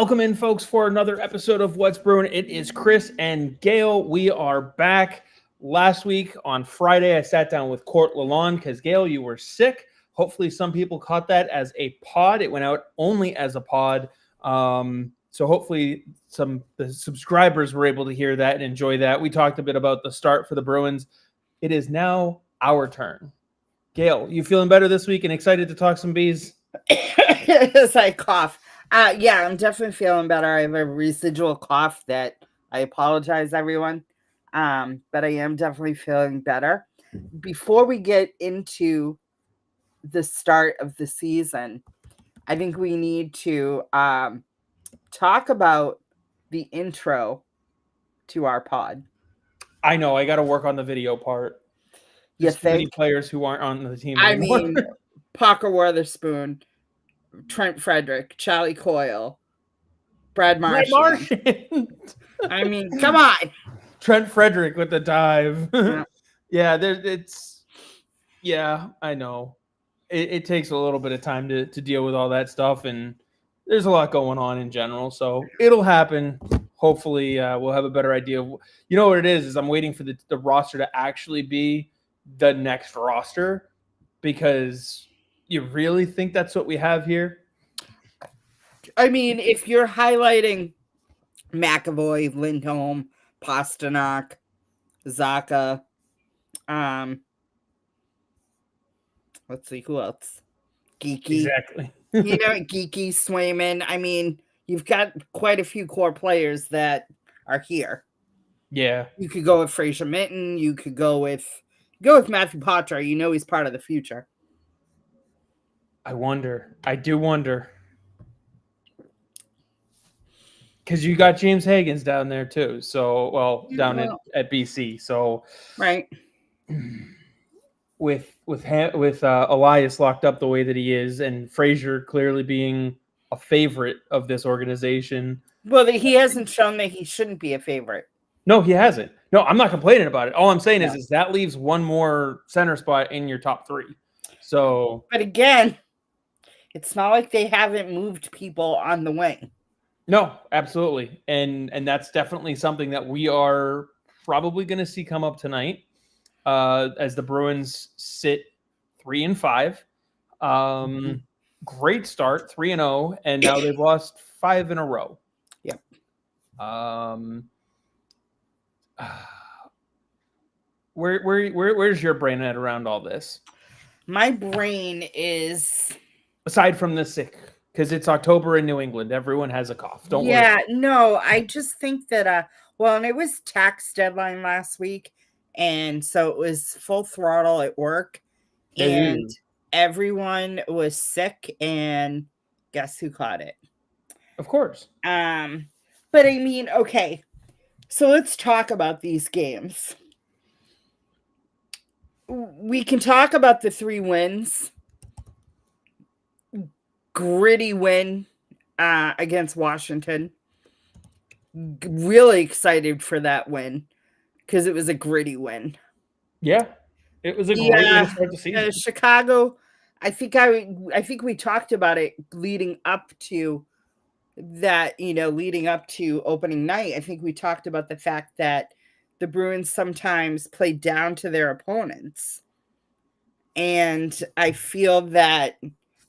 Welcome in, folks, for another episode of What's Bruin. It is Chris and Gayle. We are back. Last week on Friday, I sat down with Court Lalonde because, Gayle, you were sick. Hopefully some people caught that as a pod. It went out only as a pod. So hopefully the subscribers were able to hear that and enjoy that. We talked a bit about the start for the Bruins. It is now our turn. Gayle, you feeling better this week and excited to talk some bees? As I cough. Yeah, I'm definitely feeling better. I have a residual cough that I apologize, everyone. But I am definitely feeling better. Before we get into the start of the season, I think we need to talk about the intro to our pod. I know. I got to work on the video part. There's too many players who aren't on the team anymore. I mean, Parker Witherspoon, Trent Frederick, Charlie Coyle, Brad Marchand. I mean, come on. Trent Frederick with the dive. I know. It takes a little bit of time to deal with all that stuff, and there's a lot going on in general. So it'll happen. Hopefully, we'll have a better idea of, you know what it is I'm waiting for the roster to actually be the next roster, because you really think that's what we have here? I mean, if you're highlighting McAvoy, Lindholm, Pasternak, Zacha, let's see who else. Geeky. Exactly. Geeky, Swayman. I mean, you've got quite a few core players that are here. Yeah. You could go with Fraser Minton. You could go with Matthew Poitras. You know he's part of the future. I do wonder. Because you got James Higgins down there too. So, down at BC. So, right. With Elias locked up the way that he is, and Fraser clearly being a favorite of this organization. Well, he hasn't shown that he shouldn't be a favorite. No, he hasn't. No, I'm not complaining about it. All I'm saying is that leaves one more center spot in your top three. So, but again, it's not like they haven't moved people on the wing. No, absolutely. And that's definitely something that we are probably going to see come up tonight as the Bruins sit 3-5. Great start, 3-0, and now they've lost 5 in a row. Yep. Where's your brain at around all this? My brain is, aside from the sick, because it's October in New England, everyone has a cough. Don't worry. Yeah, no, I just think that and it was tax deadline last week, and so it was full throttle at work, and everyone was sick, and guess who caught it? Of course. But I mean, okay, so let's talk about these games. We can talk about the 3 wins. Gritty win against Washington. Really excited for that win because it was a gritty win. Yeah, it was a great way to start the season. Chicago, I think we talked about it leading up to that, leading up to opening night. I think we talked about the fact that the Bruins sometimes play down to their opponents. And I feel that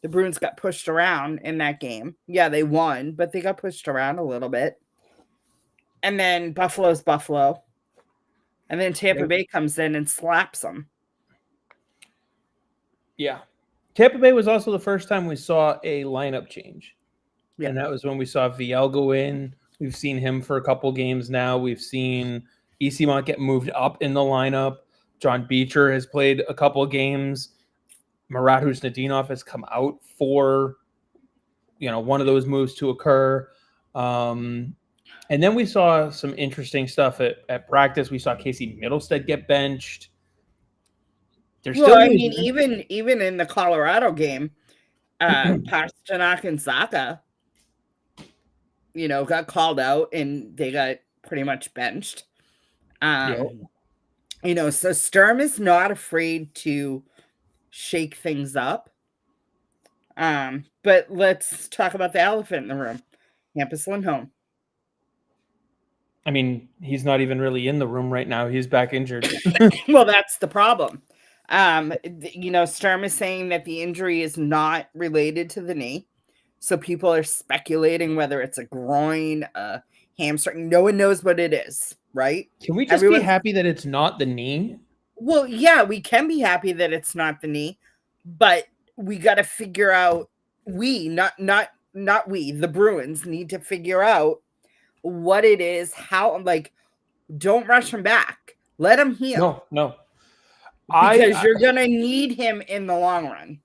the Bruins got pushed around in that game. Yeah, they won, but they got pushed around a little bit. And then Buffalo's Buffalo. And then Tampa Bay comes in and slaps them. Yeah. Tampa Bay was also the first time we saw a lineup change. Yeah. And that was when we saw VL go in. We've seen him for a couple games now. We've seen Easymont get moved up in the lineup. John Beecher has played a couple of games. Marat Husnadinov has come out for, one of those moves to occur. And then we saw some interesting stuff at practice. We saw Casey Middlestead get benched. Even in the Colorado game, Pasternak and Zacha, got called out and they got pretty much benched. So Sturm is not afraid to shake things up. But let's talk about the elephant in the room. Hampus Lindholm. I mean, he's not even really in the room right now. He's back injured. Well, that's the problem. Sturm is saying that the injury is not related to the knee. So people are speculating whether it's a groin, a hamstring. No one knows what it is, right? Can we just be happy that it's not the knee? Well, yeah, we can be happy that it's not the knee, but we got to figure out, the Bruins need to figure out what it is, how, like, don't rush him back. Let him heal. No. Because you're going to need him in the long run.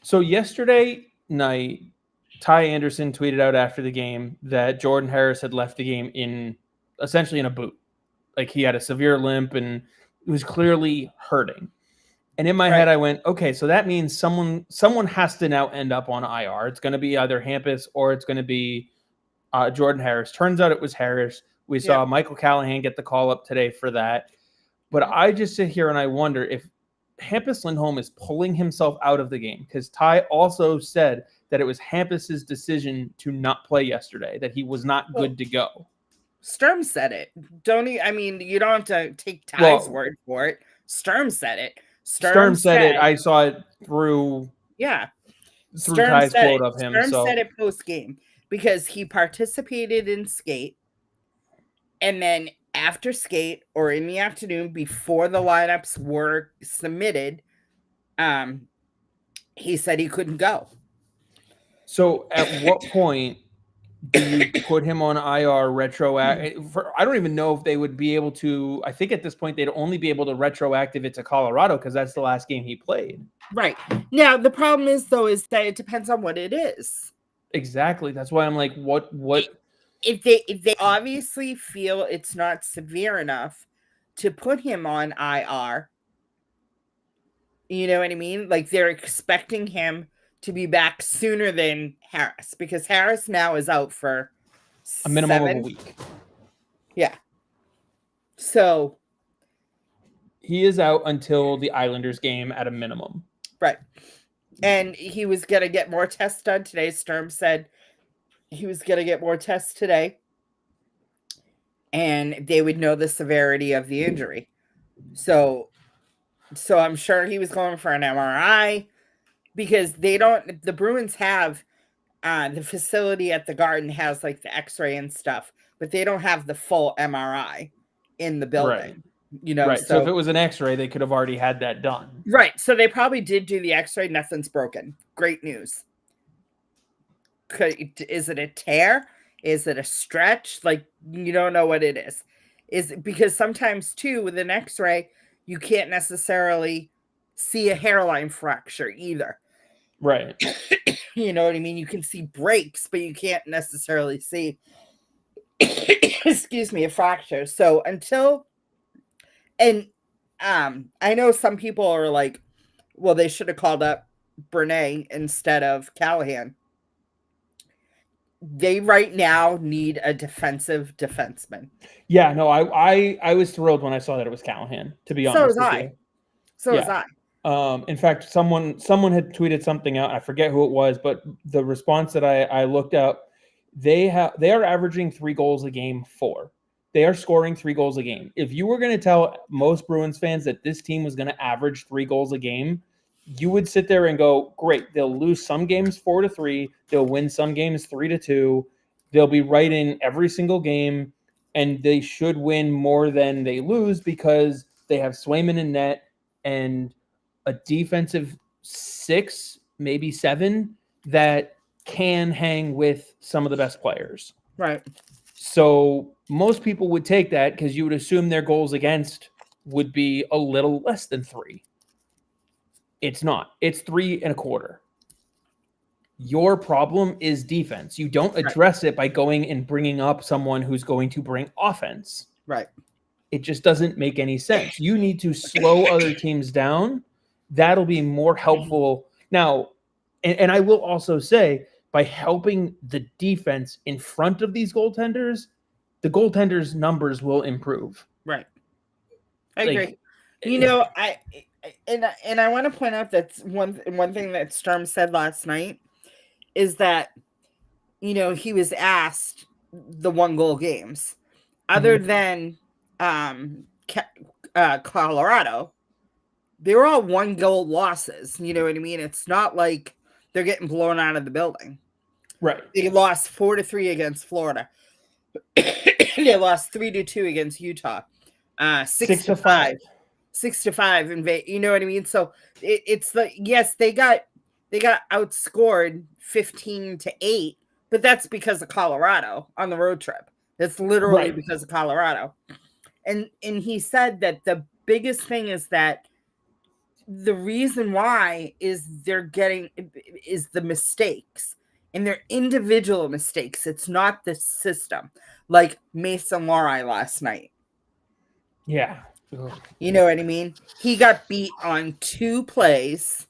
So yesterday night, Ty Anderson tweeted out after the game that Jordan Harris had left the game essentially in a boot. Like, he had a severe limp and it was clearly hurting. And in my head, I went, okay, so that means someone has to now end up on IR. It's going to be either Hampus or it's going to be Jordan Harris. Turns out it was Harris. We saw Michael Callahan get the call up today for that. But I just sit here and I wonder if Hampus Lindholm is pulling himself out of the game, because Ty also said that it was Hampus's decision to not play yesterday, that he was not good to go. Sturm said it. You don't have to take Ty's word for it. Sturm said it. Sturm said it. I saw it through Ty's quote of him. Sturm said it post game because he participated in skate, and then after skate or in the afternoon before the lineups were submitted, he said he couldn't go. So at what point do you put him on IR retroactive? I don't even know if they would be able to. I think at this point they'd only be able to retroactive it to Colorado because that's the last game he played. Right. Now the problem is that it depends on what it is. Exactly. That's why I'm like, what? If they obviously feel it's not severe enough to put him on IR, you know what I mean? Like, they're expecting him to be back sooner than Harris, because Harris now is out for a minimum of a week. Yeah. So he is out until the Islanders game at a minimum. Right. And he was going to get more tests done today. Sturm said he was going to get more tests today, and they would know the severity of the injury. So I'm sure he was going for an MRI, because the Bruins have the facility at the Garden has like the X-ray and stuff, but they don't have the full MRI in the building. Right. Right. So if it was an X-ray, they could have already had that done. Right. So they probably did do the X-ray. Nothing's broken. Great news. Is it a tear? Is it a stretch? Like, you don't know what it is. Because sometimes too with an X-ray, you can't necessarily see a hairline fracture either. Right. You know what I mean? You can see breaks, but you can't necessarily see a fracture. So I know some people are like, well, they should have called up Brene instead of Callahan. They right now need a defensive defenseman. Yeah, no, I was thrilled when I saw that it was Callahan, to be honest. So was I. In fact, someone had tweeted something out. I forget who it was, but the response that I looked up, they are averaging 3 goals a game. They are scoring 3 goals a game. If you were going to tell most Bruins fans that this team was going to average 3 goals a game, you would sit there and go, great, they'll lose some games 4-3. They'll win some games 3-2. They'll be right in every single game, and they should win more than they lose because they have Swayman in net and a defensive 6, maybe 7 that can hang with some of the best players. Right. So most people would take that because you would assume their goals against would be a little less than 3. It's not. It's 3.25. Your problem is defense. You don't address it by going and bringing up someone who's going to bring offense. Right. It just doesn't make any sense. You need to slow other teams down. That'll be more helpful. Now, and I will also say, by helping the defense in front of these goaltenders, the goaltenders' numbers will improve. Right. I agree. You know, I want to point out that one thing that Sturm said last night is that he was asked the 1-goal games. Other than Colorado, they were all 1-goal losses. You know what I mean? It's not like they're getting blown out of the building. Right. They lost 4-3 against Florida. They lost 3-2 against Utah. 6-5. 6-5 in Vegas. You know what I mean? So it's like, yes, they got outscored 15-8, but that's because of Colorado on the road trip. That's literally because of Colorado. And he said that the biggest thing is that the reason why is the mistakes, and they're individual mistakes. It's not the system, like Mason Lohrei last night. Yeah. You know what I mean? He got beat on 2 plays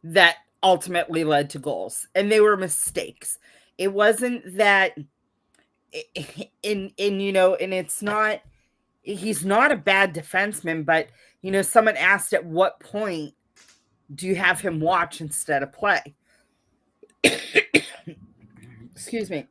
that ultimately led to goals, and they were mistakes. It wasn't that and it's not, he's not a bad defenseman, but someone asked at what point do you have him watch instead of play? Excuse me.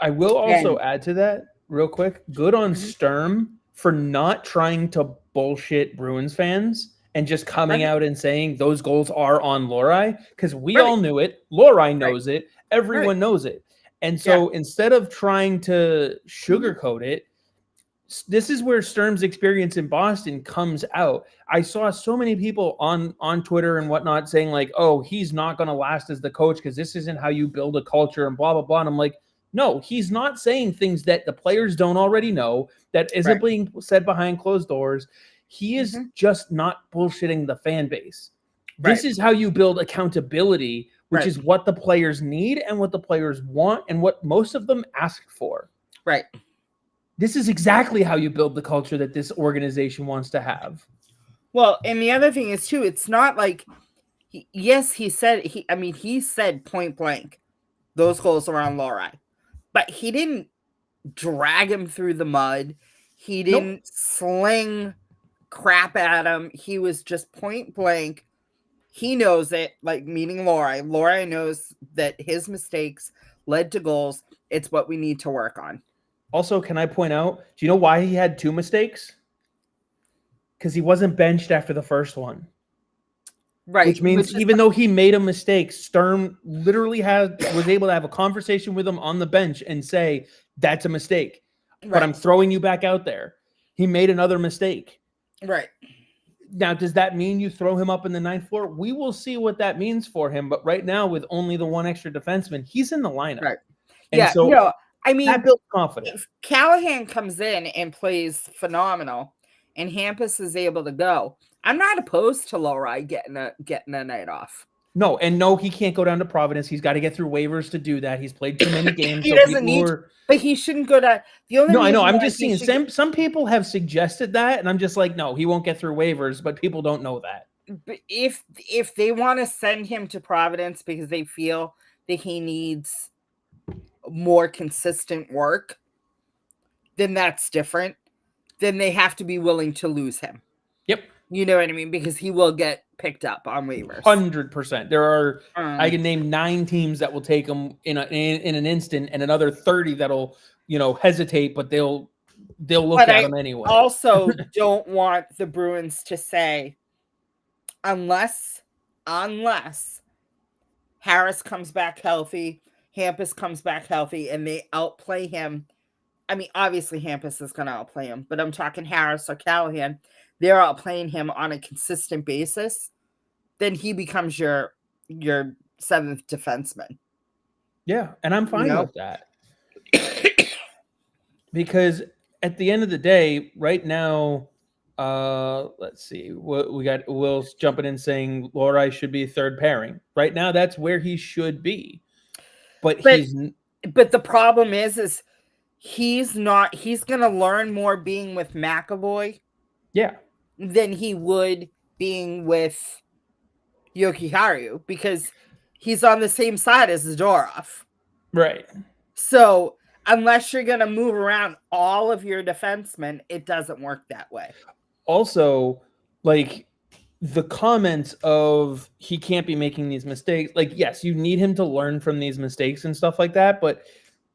I will also add to that real quick. Good on Sturm for not trying to bullshit Bruins fans and just coming out and saying those goals are on Lohrei, because we all knew it. Lohrei knows it. Everyone knows it. And so instead of trying to sugarcoat it, this is where Sturm's experience in Boston comes out. I saw so many people on Twitter and whatnot saying like, oh, he's not going to last as the coach because this isn't how you build a culture and blah, blah, blah. And I'm like, no, he's not saying things that the players don't already know, that isn't being said behind closed doors. He is just not bullshitting the fan base. This is how you build accountability, which is what the players need and what the players want and what most of them ask for. Right. This is exactly how you build the culture that this organization wants to have. Well, and the other thing is too, it's not like, he said point blank, those goals are on Lohrei, but he didn't drag him through the mud. He didn't sling crap at him. He was just point blank. He knows it, like meaning Lohrei. Lohrei knows that his mistakes led to goals. It's what we need to work on. Also, can I point out, do you know why he had 2 mistakes? Because he wasn't benched after the first one. Right. Which means even though he made a mistake, Sturm literally was able to have a conversation with him on the bench and say, that's a mistake. But I'm throwing you back out there. He made another mistake. Right. Now, does that mean you throw him up in the 9th floor? We will see what that means for him. But right now, with only the 1 extra defenseman, he's in the lineup. Right. And so that builds confidence. If Callahan comes in and plays phenomenal and Hampus is able to go, I'm not opposed to Lohrei getting a night off. No, he can't go down to Providence. He's got to get through waivers to do that. He's played too many games. He doesn't need to, but he shouldn't go to the only. No, I know. I'm just saying. Some people have suggested that, and I'm just like, no, he won't get through waivers. But people don't know that. But if they want to send him to Providence because they feel that he needs more consistent work, then that's different. Then they have to be willing to lose him. Yep. You know what I mean? Because he will get picked up on waivers. 100%. There are, I can name 9 teams that will take him in an instant, and another 30 that'll, hesitate, but they'll look at him anyway. Also don't want the Bruins to say, unless Harris comes back healthy, Hampus comes back healthy, and they outplay him. I mean, obviously Hampus is going to outplay him, but I'm talking Harris or Callahan. They're outplaying him on a consistent basis. Then he becomes your 7th defenseman. Yeah, and I'm fine with that. Because at the end of the day, right now, let's see, we got Will's jumping in saying Lohrei should be 3rd pairing. Right now, that's where he should be. But the problem is he's not. He's going to learn more being with McAvoy. Yeah. Than he would being with Jokiharju, because he's on the same side as Zadorov. Right. So unless you're going to move around all of your defensemen, it doesn't work that way. Also, like, the comments of he can't be making these mistakes, like, yes, you need him to learn from these mistakes and stuff like that, but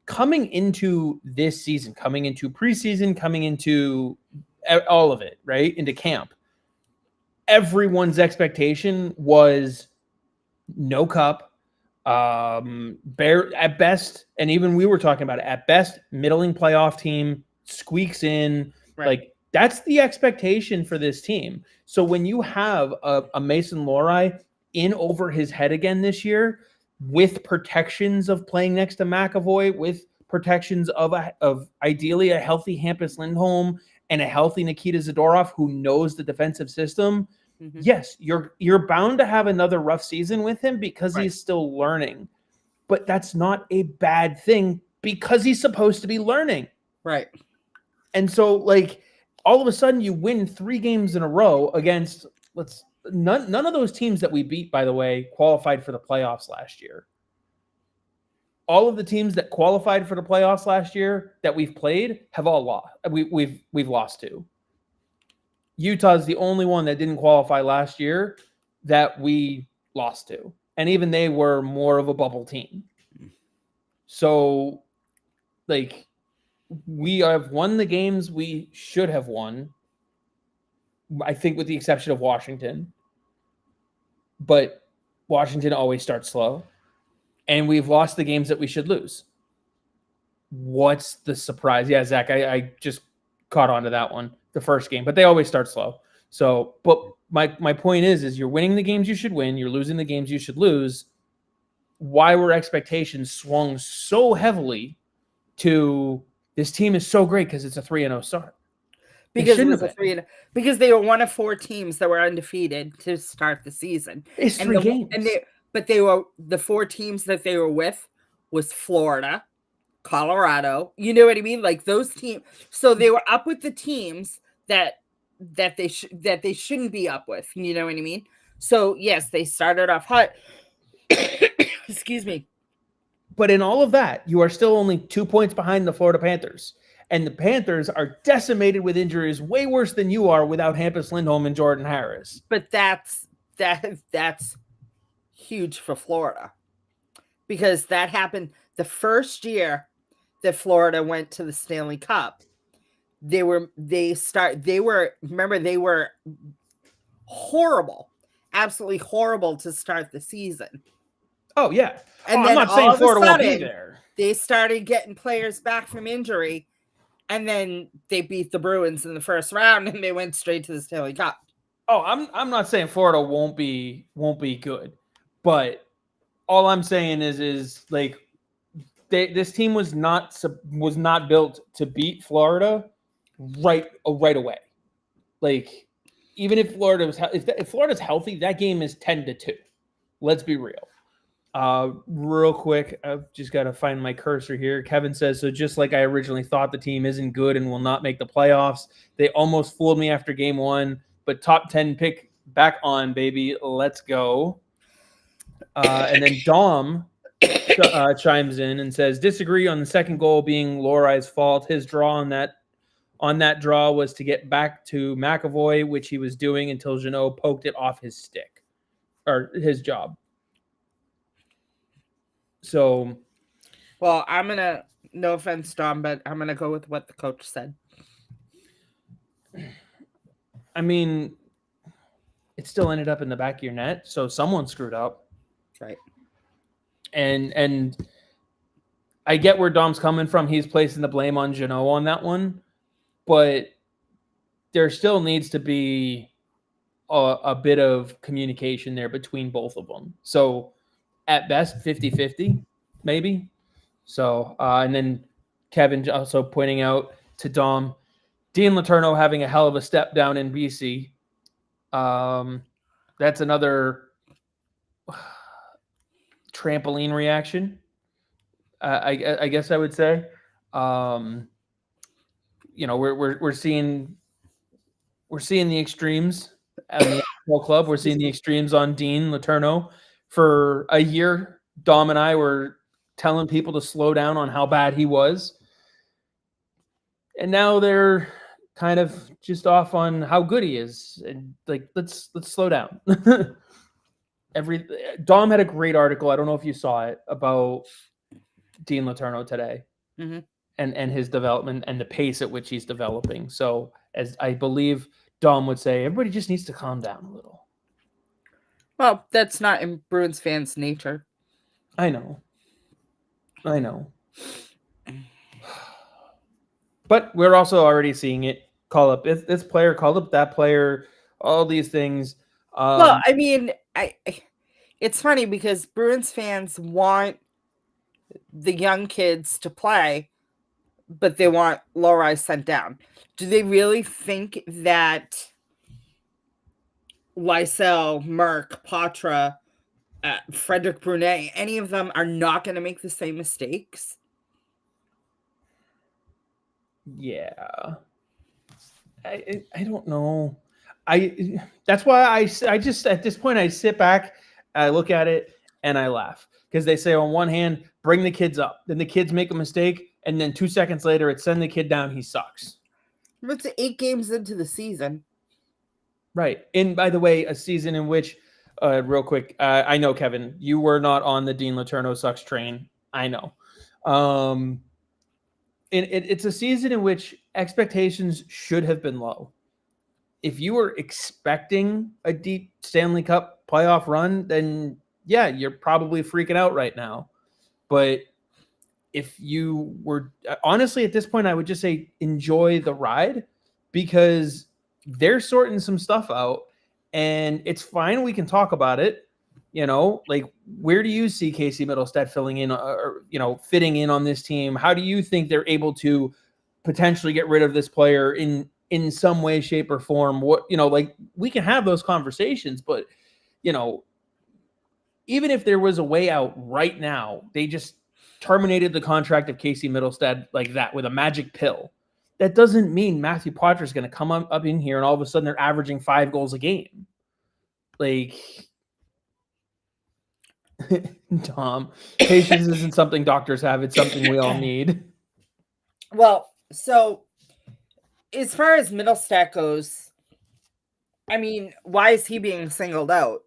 coming into this season, coming into preseason, coming into all of it, right, into camp, everyone's expectation was no cup, bare at best, and even we were talking about it, at best, middling playoff team, squeaks in, Right. like, that's the expectation for this team. So when you have a Mason Lohrei in over his head again this year, with protections of playing next to McAvoy, with protections of ideally a healthy Hampus Lindholm and a healthy Nikita Zadorov who knows the defensive system, yes, you're bound to have another rough season with him because he's still learning. But that's not a bad thing because he's supposed to be learning. Right. And so, like, all of a sudden you win 3 games in a row against none of those teams that we beat, by the way, qualified for the playoffs last year. All of the teams that qualified for the playoffs last year that we've played have all lost. We've lost to. Utah's the only one that didn't qualify last year that we lost to. And even they were more of a bubble team. So, like, we have won the games we should have won, I think, with the exception of Washington. But Washington always starts slow. And we've lost the games that we should lose. What's the surprise? Yeah, Zach, I just caught on to that one, the first game. But they always start slow. So, but my point is you're winning the games you should win. You're losing the games you should lose. Why were expectations swung so heavily to this team is so great because it's a 3-0 start? Because it was a 3-0. Because they were one of 4 teams that were undefeated to start the season. It's 3 games. But they were the 4 teams that they were with was Florida, Colorado. You know what I mean? Like those teams. So they were up with the teams that they shouldn't be up with. You know what I mean? So yes, they started off hot. Excuse me. But in all of that, you are still only 2 points behind the Florida Panthers. And the Panthers are decimated with injuries way worse than you are without Hampus Lindholm and Jordan Harris. But that's huge for Florida. Because that happened the first year that Florida went to the Stanley Cup. They were horrible. Absolutely horrible to start the season. Oh, yeah. And then I'm not saying Florida won't be there. They started getting players back from injury, and then they beat the Bruins in the first round, and they went straight to the Stanley Cup. Oh, I'm not saying Florida won't be good, but all I'm saying is like this team was not built to beat Florida right away. Like, even if if Florida's healthy, that game is 10-2. Let's be real. Real quick, I've just got to find my cursor here. Kevin says, so just like I originally thought, the team isn't good and will not make the playoffs. They almost fooled me after game 1, but top 10 pick back on, baby. Let's go. And then Dom chimes in and says, disagree on the second goal being Lohrei's fault. His draw on that draw was to get back to McAvoy, which he was doing until Jeannot poked it off his stick or his job. So, well, I'm going to, no offense, Dom, but I'm going to go with what the coach said. I mean, it still ended up in the back of your net, so someone screwed up. Right. And I get where Dom's coming from. He's placing the blame on Jeannot on that one, but there still needs to be a bit of communication there between both of them. So, at best, 50-50, maybe. So, and then Kevin also pointing out to Dom, Dean Letourneau having a hell of a step down in BC. That's another trampoline reaction, I guess I would say. We're seeing the extremes at the NFL club. We're seeing the extremes on Dean Letourneau. For a year, Dom and I were telling people to slow down on how bad he was. And now they're kind of just off on how good he is, and like let's slow down. Dom had a great article. I don't know if you saw it about Dean Letourneau today, and his development and the pace at which he's developing. So, as I believe Dom would say, everybody just needs to calm down a little. Well, that's not in Bruins fans' nature. I know. But we're also already seeing it. Call up this player, call up that player, all these things. Well, I mean, it's funny because Bruins fans want the young kids to play, but they want Lohrei sent down. Do they really think that Lysell, Merck, Poitras, Frederic Brunet, any of them are not going to make the same mistakes? Yeah. I don't know. That's why I just at this point I sit back, I look at it, and I laugh because they say on one hand, bring the kids up, then the kids make a mistake, and then 2 seconds later, it's send the kid down. He sucks. It's 8 games into the season, right? And by the way, a season in which, real quick, I know Kevin, you were not on the Dean Letourneau sucks train. I know. It's a season in which expectations should have been low. If you were expecting a deep Stanley Cup playoff run, then yeah, you're probably freaking out right now. But if you were honestly at this point, I would just say enjoy the ride because they're sorting some stuff out and it's fine. We can talk about it. Like where do you see Casey Middlestat filling in or, fitting in on this team? How do you think they're able to potentially get rid of this player in some way, shape, or form? What, like we can have those conversations, but, even if there was a way out right now, they just terminated the contract of Casey Middlestat like that with a magic pill. That doesn't mean Matthew Poitras is going to come up in here and all of a sudden they're averaging 5 goals a game. Like, Tom, patience isn't something doctors have. It's something we all need. Well, so as far as Middlestat goes, I mean, why is he being singled out?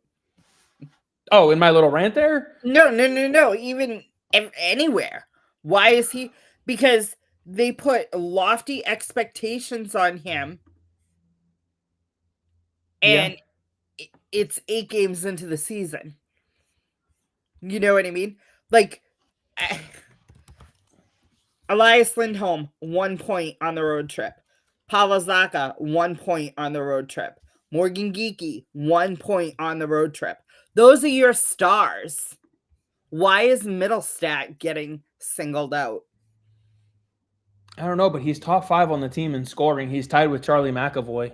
Oh, in my little rant there? No. Even anywhere. Why is he? Because they put lofty expectations on him. And it's 8 games into the season. You know what I mean? Like, Elias Lindholm, 1 point on the road trip. Pavel Zacha, 1 point on the road trip. Morgan Geekie, 1 point on the road trip. Those are your stars. Why is Middlestat getting singled out? I don't know, but he's top 5 on the team in scoring. He's tied with Charlie McAvoy.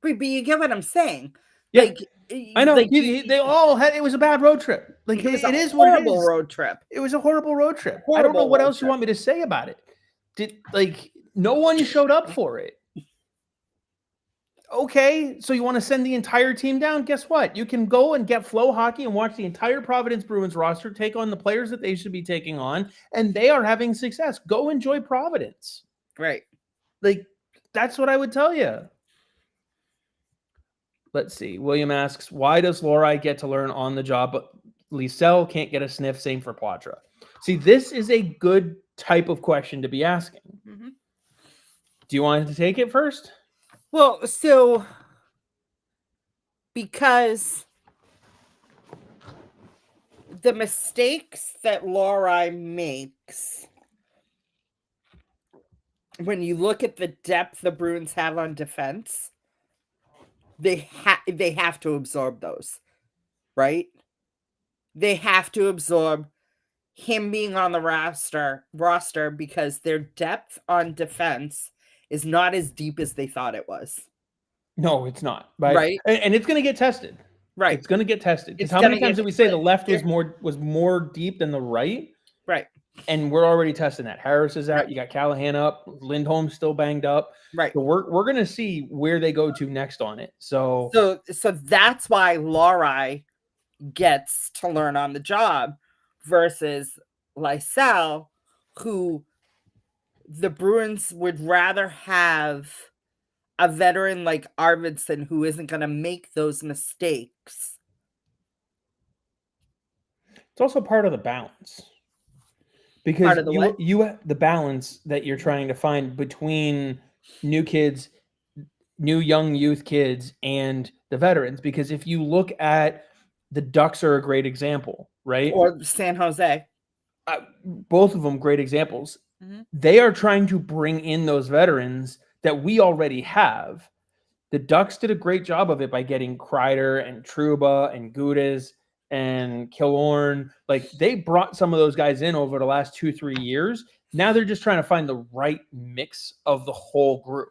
But you get what I'm saying? Yeah, like, I know. Like, they all had. It was a bad road trip. Like it is what it is. Road trip. It was a horrible road trip. I don't know what else you want me to say about it. No one showed up for it. Okay, so you want to send the entire team down? Guess what? You can go and get Flow Hockey and watch the entire Providence Bruins roster take on the players that they should be taking on, and they are having success. Go enjoy Providence. Right. Like, that's what I would tell you. Let's see. William asks, why does Lohrei get to learn on the job, but Lysell can't get a sniff? Same for Poitras. See, this is a good type of question to be asking. Mm-hmm. Do you want to take it first? Well, so because the mistakes that Lohrei makes, when you look at the depth the Bruins have on defense, they have to absorb those, right? They have to absorb him being on the roster because their depth on defense is not as deep as they thought it was. No, it's not. Right? And it's going to get tested. Right. It's going to get tested. Because how many times did we say the left was more deep than the right? Right. And we're already testing that. Harris is out. Right. You got Callahan up. Lindholm's still banged up. Right. So we're going to see where they go to next on it. So that's why Lohrei gets to learn on the job versus Lysell, who the Bruins would rather have a veteran like Arvidsson who isn't going to make those mistakes. It's also part of the balance. Because Part of the what? the balance that you're trying to find between new kids, new young youth kids, and the veterans. Because if you look at the Ducks are a great example, right? Or San Jose. Both of them great examples. Mhm. They are trying to bring in those veterans that we already have. The Ducks did a great job of it by getting Kreider and Trouba and Gudas and Killorn. Like, they brought some of those guys in over the last 2-3 years. Now they're just trying to find the right mix of the whole group.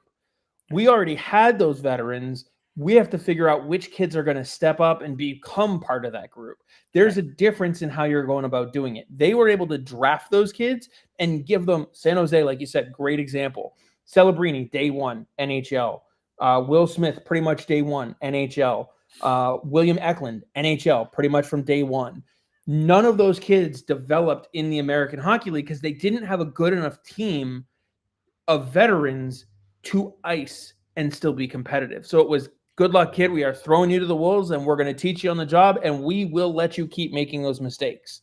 We already had those veterans. We have to figure out which kids are going to step up and become part of that group. There's a difference in how you're going about doing it. They were able to draft those kids and give them San Jose, like you said, great example. Celebrini, day one, NHL. Will Smith, pretty much day one, NHL. William Eklund, NHL, pretty much from day one. None of those kids developed in the American Hockey League because they didn't have a good enough team of veterans to ice and still be competitive. So it was, good luck, kid. We are throwing you to the wolves, and we're going to teach you on the job, and we will let you keep making those mistakes.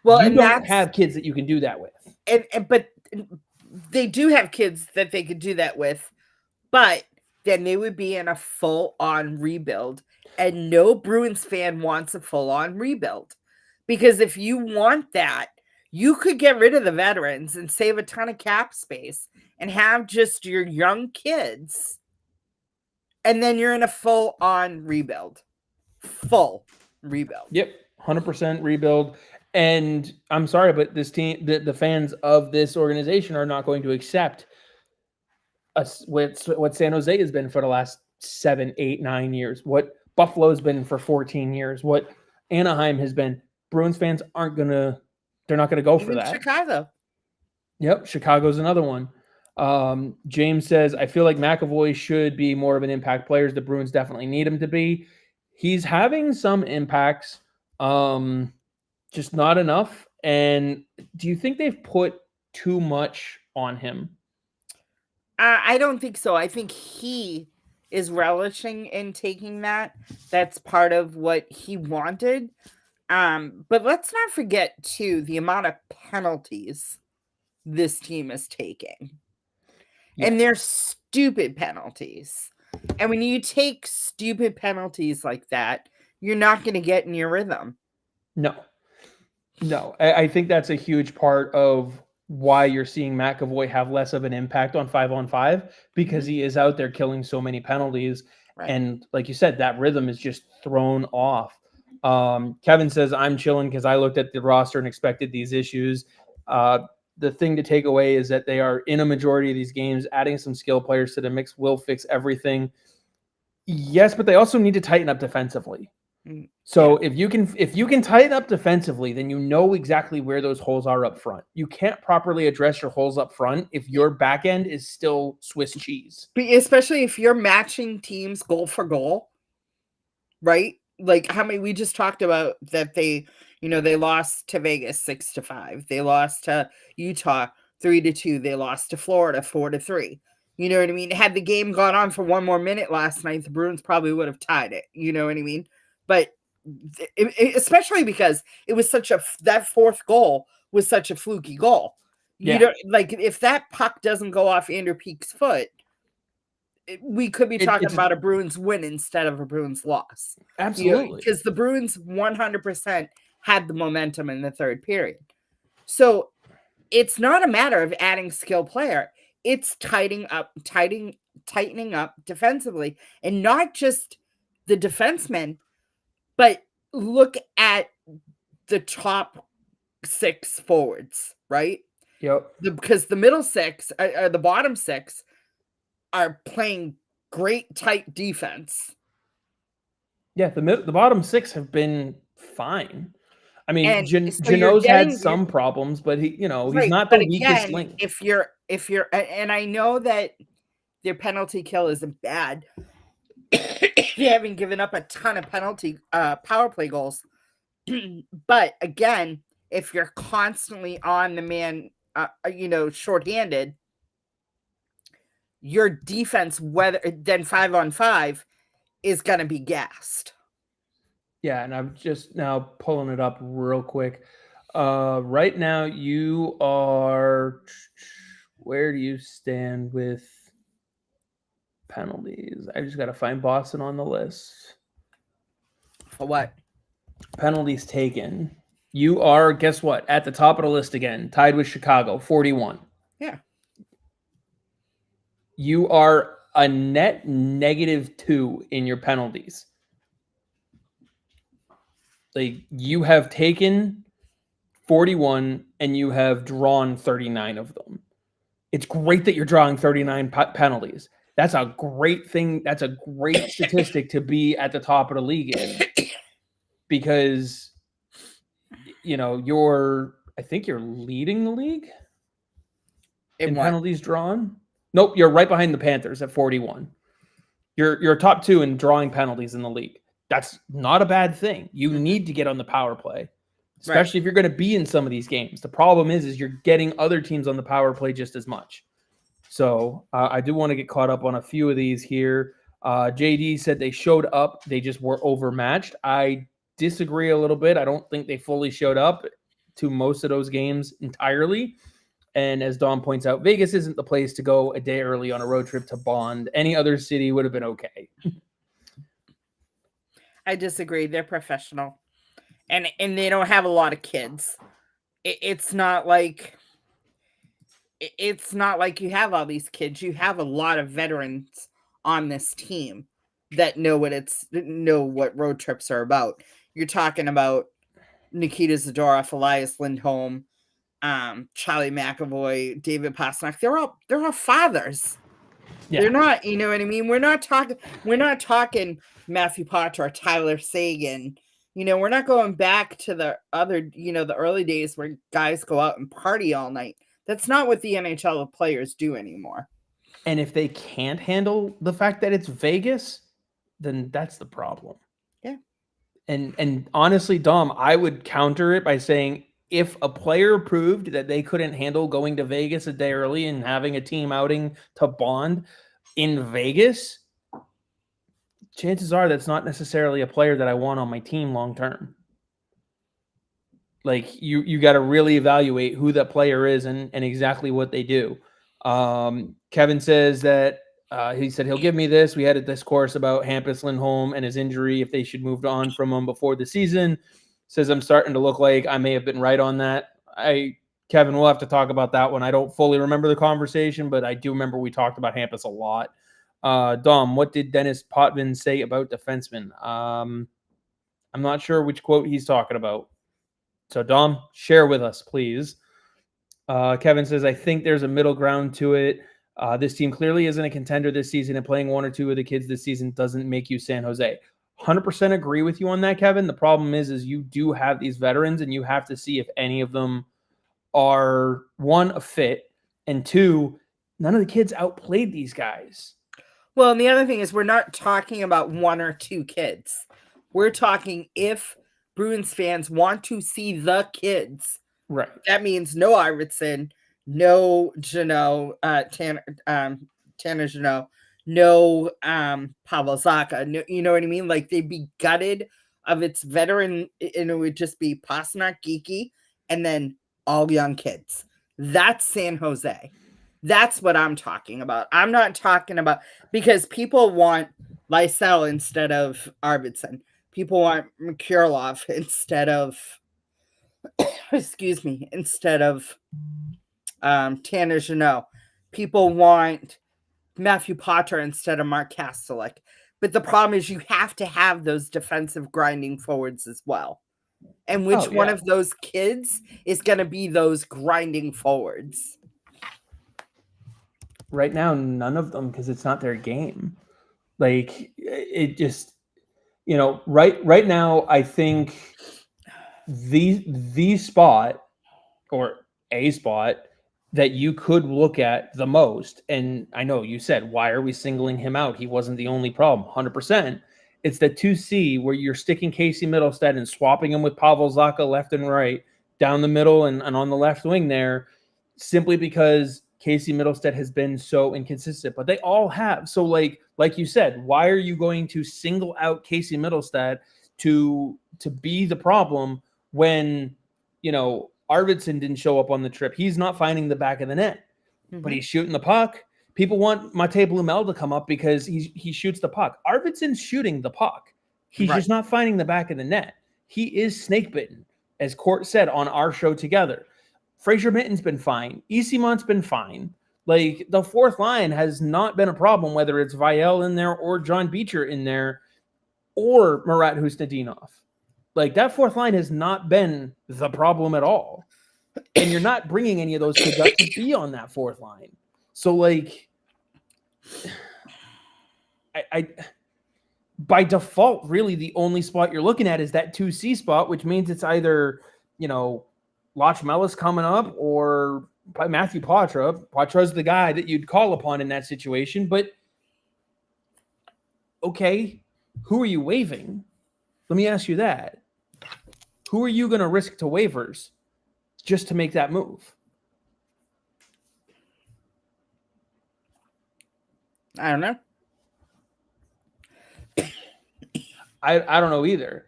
Well, you don't have kids that you can do that with. But they do have kids that they could do that with, but then they would be in a full-on rebuild, and no Bruins fan wants a full-on rebuild. Because if you want that, you could get rid of the veterans and save a ton of cap space and have just your young kids, and then you're in a full-on rebuild. Full rebuild. Yep, 100% rebuild. And I'm sorry, but this team, the fans of this organization are not going to accept what San Jose has been for the last 7, 8, 9 years, what Buffalo's been for 14 years, what Anaheim has been. Bruins fans they're not gonna go for that. Chicago. Yep, Chicago's another one. James says, I feel like McAvoy should be more of an impact player. The Bruins definitely need him to be. He's having some impacts, just not enough. And do you think they've put too much on him? I don't think so. I think he is relishing in taking that. That's part of what he wanted. But let's not forget, too, the amount of penalties this team is taking. Yeah. And they're stupid penalties. And when you take stupid penalties like that, you're not going to get in your rhythm. No. I think that's a huge part of why you're seeing McAvoy have less of an impact on 5-on-5, because he is out there killing so many penalties. Right. And like you said, that rhythm is just thrown off. Kevin says, I'm chilling because I looked at the roster and expected these issues. The thing to take away is that they are in a majority of these games. Adding some skill players to the mix will fix everything. Yes, but they also need to tighten up defensively. So if you can tighten up defensively, then you know exactly where those holes are up front. You can't properly address your holes up front if your back end is still Swiss cheese. Especially if you're matching teams goal for goal, right? Like how many we just talked about that they lost to Vegas 6-5. They lost to Utah 3-2. They lost to Florida 4-3. You know what I mean? Had the game gone on for one more minute last night, the Bruins probably would have tied it. You know what I mean? But especially because it was that fourth goal was such a fluky goal. You don't, like, if that puck doesn't go off Andrew Peake's foot, we could be talking about a Bruins win instead of a Bruins loss. Absolutely. Because the Bruins 100% had the momentum in the third period. So it's not a matter of adding skill player. It's tightening up defensively, and not just the defensemen, but look at the top 6 forwards, right? Yep. Because the middle 6, the bottom 6 are playing great tight defense. Yeah, the bottom 6 have been fine. I mean, Janot's had some problems, but he's not the weakest link. If you're, and I know that their penalty kill isn't bad. They haven't given up a ton of penalty power play goals. But again, if you're constantly on the man shorthanded, your defense, whether then 5-on-5, is going to be gassed. Yeah, and I'm just now pulling it up real quick. Right now, you are. Where do you stand with penalties? I just got to find Boston on the list. For what? Penalties taken. You are, guess what? At the top of the list again, tied with Chicago, 41. Yeah. You are a net -2 in your penalties. Like, you have taken 41 and you have drawn 39 of them. It's great that you're drawing 39 penalties. That's a great thing. That's a great statistic to be at the top of the league in, because I think you're leading the league in penalties drawn. Nope, you're right behind the Panthers at 41. You're top 2 in drawing penalties in the league. That's not a bad thing. You need to get on the power play, especially if you're going to be in some of these games. The problem is you're getting other teams on the power play just as much. So I do want to get caught up on a few of these here. JD said they showed up. They just were overmatched. I disagree a little bit. I don't think they fully showed up to most of those games entirely. And as Dom points out, Vegas isn't the place to go a day early on a road trip to bond. Any other city would have been okay. I disagree. They're professional. And they don't have a lot of kids. It's not like you have all these kids. You have a lot of veterans on this team that know what road trips are about. You're talking about Nikita Zadorov, Elias Lindholm, Charlie McAvoy, David Pastrnak. They're all fathers. Yeah. They're not, you know what I mean? We're not talking Matthew Potter or Tyler Seguin. We're not going back to the other, the early days where guys go out and party all night. That's not what the NHL players do anymore. And if they can't handle the fact that it's Vegas, then that's the problem. Yeah. And honestly, Dom, I would counter it by saying, if a player proved that they couldn't handle going to Vegas a day early and having a team outing to bond in Vegas, chances are that's not necessarily a player that I want on my team long term. Like, you got to really evaluate who that player is and exactly what they do. Kevin says that he said he'll give me this. We had a discourse about Hampus Lindholm and his injury, if they should move on from him before the season. Says I'm starting to look like I may have been right on that. Kevin, we'll have to talk about that one. I don't fully remember the conversation, but I do remember we talked about Hampus a lot. Dom, what did Dennis Potvin say about defensemen? I'm not sure which quote he's talking about. So, Dom, share with us, please. Kevin says, I think there's a middle ground to it. This team clearly isn't a contender this season, and playing one or two of the kids this season doesn't make you San Jose. 100% agree with you on that, Kevin. The problem is you do have these veterans, and you have to see if any of them are, one, a fit, and two, none of the kids outplayed these guys. Well, and the other thing is we're not talking about one or two kids. We're talking if Bruins fans want to see the kids. Right. That means no Arvidsson, no Jeannot, Tanner Jeannot, no Pavel Zacha. No, you know what I mean? Like, they'd be gutted of its veteran, and it would just be Pastrnak, Geeky, and then all young kids. That's San Jose. That's what I'm talking about. I'm not talking about, because people want Lysell instead of Arvidsson. People want Mikhailov instead of instead of Tanner Jeannot. People want Matthew Potter instead of Mark Kastelik. But the problem is you have to have those defensive grinding forwards as well. And which one of those kids is going to be those grinding forwards? Right now, none of them, because it's not their game. Like, it just, right now, I think the spot, or a spot, that you could look at the most, and I know you said, why are we singling him out? He wasn't the only problem. 100%. It's the 2C where you're sticking Casey Middlestead and swapping him with Pavel Zacha left and right, down the middle and on the left wing there. simply because Casey Middlestat has been so inconsistent, but they all have. So like you said, why are you going to single out Casey Middlestat to be the problem when, Arvidsson didn't show up on the trip? He's not finding the back of the net, but he's shooting the puck. People want Mate Blumel to come up because he shoots the puck. Arvidsson's shooting the puck. He's just not finding the back of the net. He is snake bitten, as Court said on our show together. Fraser Mitten's been fine. Easymont's been fine. Like, the fourth line has not been a problem, whether it's Vial in there or John Beecher in there or Murat Husnudinov. Like, that fourth line has not been the problem at all. And you're not bringing any of those kids up to be on that fourth line. So, like, I by default, really the only spot you're looking at is that 2C spot, which means it's either, Lach Mellis coming up or Matthew Poitras. Poitra's the guy that you'd call upon in that situation. But, okay, who are you waiving? Let me ask you that. Who are you going to risk to waivers just to make that move? I don't know. I don't know either.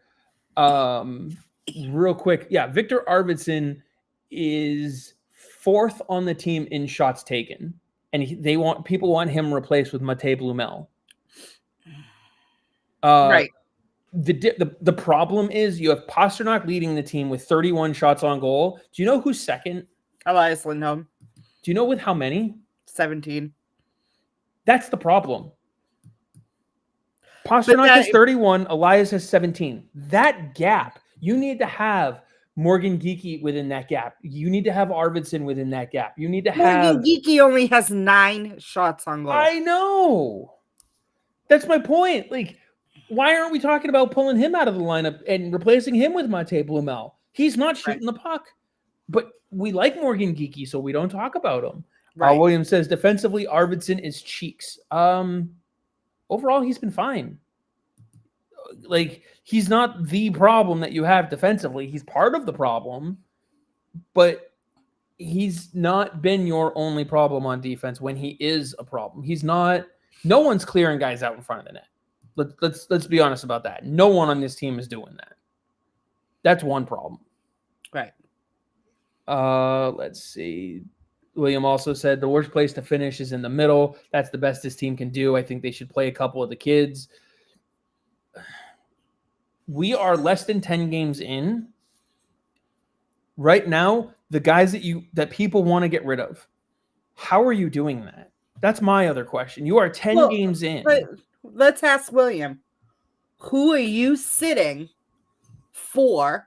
Real quick. Yeah, Victor Arvidsson is fourth on the team in shots taken. And people want him replaced with Mate Blumel. Right. The problem is you have Pasternak leading the team with 31 shots on goal. Do you know who's second? Elias Lindholm. Do you know with how many? 17. That's the problem. Pasternak has 31. Elias has 17. That gap, you need to have Morgan Geekie within that gap. You need to have Arvidsson within that gap. You need to have... Morgan Geekie only has 9 shots on goal. I know. That's my point. Like, why aren't we talking about pulling him out of the lineup and replacing him with Mate Blumel? He's not shooting the puck. But we like Morgan Geekie, so we don't talk about him. Right. Williams says, defensively, Arvidsson is cheeks. Overall, he's been fine. Like, he's not the problem that you have defensively. He's part of the problem, but he's not been your only problem on defense when he is a problem. He's not. No one's clearing guys out in front of the net. Let's be honest about that. No one on this team is doing that. That's one problem. Right. Let's see. William also said the worst place to finish is in the middle. That's the best this team can do. I think they should play a couple of the kids. We are less than 10 games in. Right now, the guys that people want to get rid of, how are you doing that? That's my other question. You are 10 games in. But let's ask William. Who are you sitting for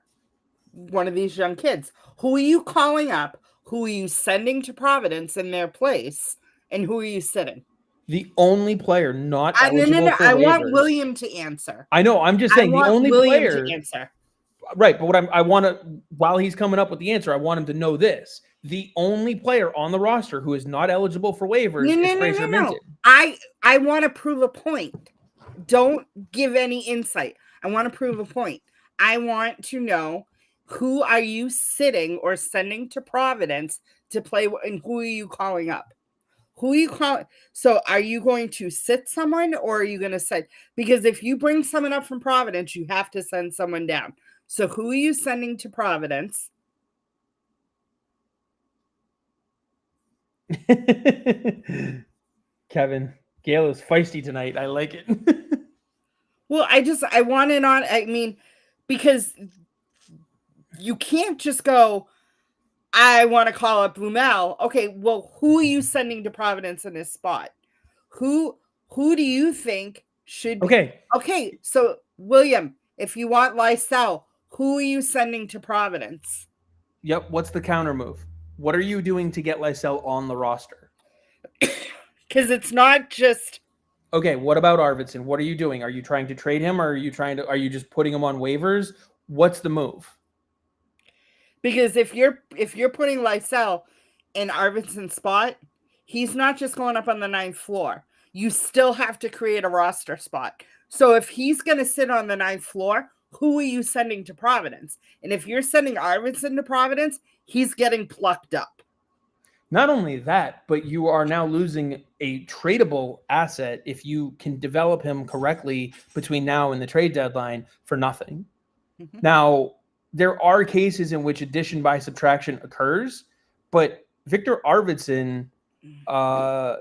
one of these young kids? Who are you calling up? Who are you sending to Providence in their place? And who are you sitting? The only player not eligible for waivers. I want William to answer. I know. I'm just saying the only player to answer. Right, but I want to, while he's coming up with the answer, I want him to know this. The only player on the roster who is not eligible for waivers is Fraser Minton. I want to prove a point. Don't give any insight. I want to prove a point. I want to know, who are you sitting or sending to Providence to play, and who are you calling up? Who are you calling? So are you going to sit someone, or are you going to send? Because if you bring someone up from Providence, you have to send someone down. So who are you sending to Providence? Kevin, Gayle is feisty tonight. I like it. Well, I want it on. I mean, because you can't just go, I want to call up Blumel. Okay, well, who are you sending to Providence in this spot? Who do you think should be? Okay, so William, if you want Lysell, who are you sending to Providence? Yep, what's the counter move? What are you doing to get Lysell on the roster? Because it's not just... Okay, what about Arvidsson? What are you doing? Are you trying to trade him, or are you just putting him on waivers? What's the move? Because if you're putting Lysell in Arvidsson's spot, he's not just going up on the 9th floor. You still have to create a roster spot. So if he's going to sit on the 9th floor, who are you sending to Providence? And if you're sending Arvidsson to Providence, he's getting plucked up. Not only that, but you are now losing a tradable asset if you can develop him correctly between now and the trade deadline for nothing. Mhm. Now, there are cases in which addition by subtraction occurs, but Victor Arvidsson, Al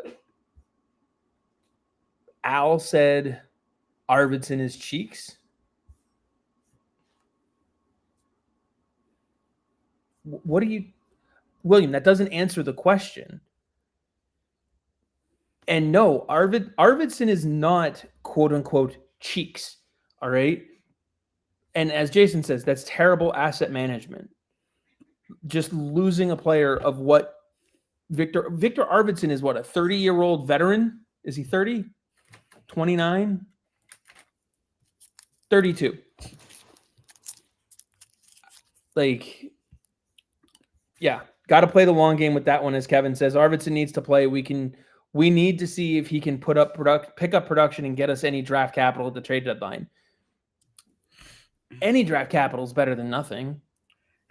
said Arvidsson is cheeks. What do you, William? That doesn't answer the question. And no, Arvidsson is not quote unquote cheeks. All right. And as Jason says, that's terrible asset management. Just losing a player of what Victor Arvidsson is, what, a 30-year-old veteran? Is he 30? 29? 32. Like, yeah, got to play the long game with that one. As Kevin says, Arvidsson needs to play. We need to see if he can pick up production and get us any draft capital at the trade deadline. Any draft capital is better than nothing.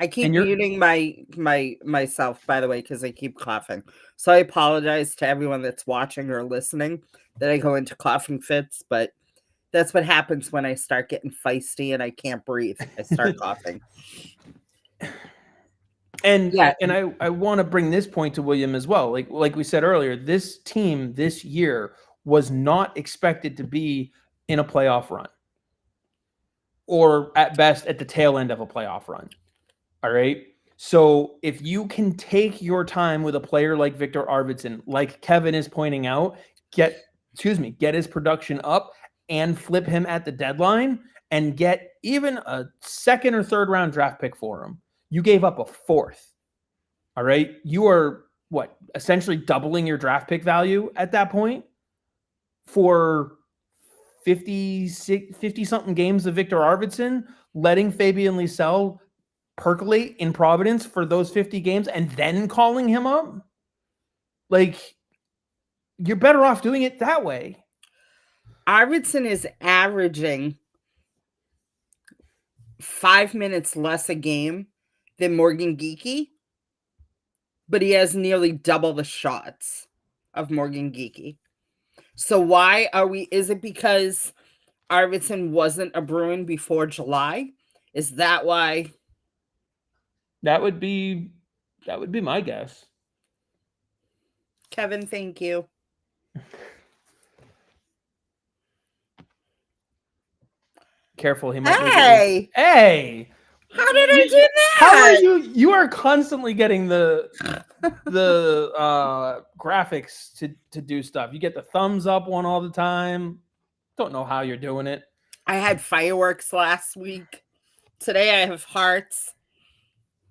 I keep muting myself, by the way, because I keep coughing. So I apologize to everyone that's watching or listening that I go into coughing fits, but that's what happens when I start getting feisty and I can't breathe. I start coughing. And I want to bring this point to William as well. Like we said earlier, this team this year was not expected to be in a playoff run, or at best at the tail end of a playoff run. All right. So if you can take your time with a player like Victor Arvidsson, like Kevin is pointing out, get his production up and flip him at the deadline and get even a second or third round draft pick for him. You gave up a fourth. All right. You are essentially doubling your draft pick value at that point for 50 something games of Victor Arvidsson, letting Fabian Lysell percolate in Providence for those 50 games and then calling him up. Like, you're better off doing it that way. Arvidsson is averaging 5 minutes less a game than Morgan Geekie, but he has nearly double the shots of Morgan Geekie. So why is it because Arvidsson wasn't a Bruin before July? Is that why? That would be my guess. Kevin, thank you. Careful, he might. Hey! How did I do that? How are you? You are constantly getting the graphics to do stuff. You get the thumbs up one all the time. Don't know how you're doing it. I had fireworks last week. Today I have hearts.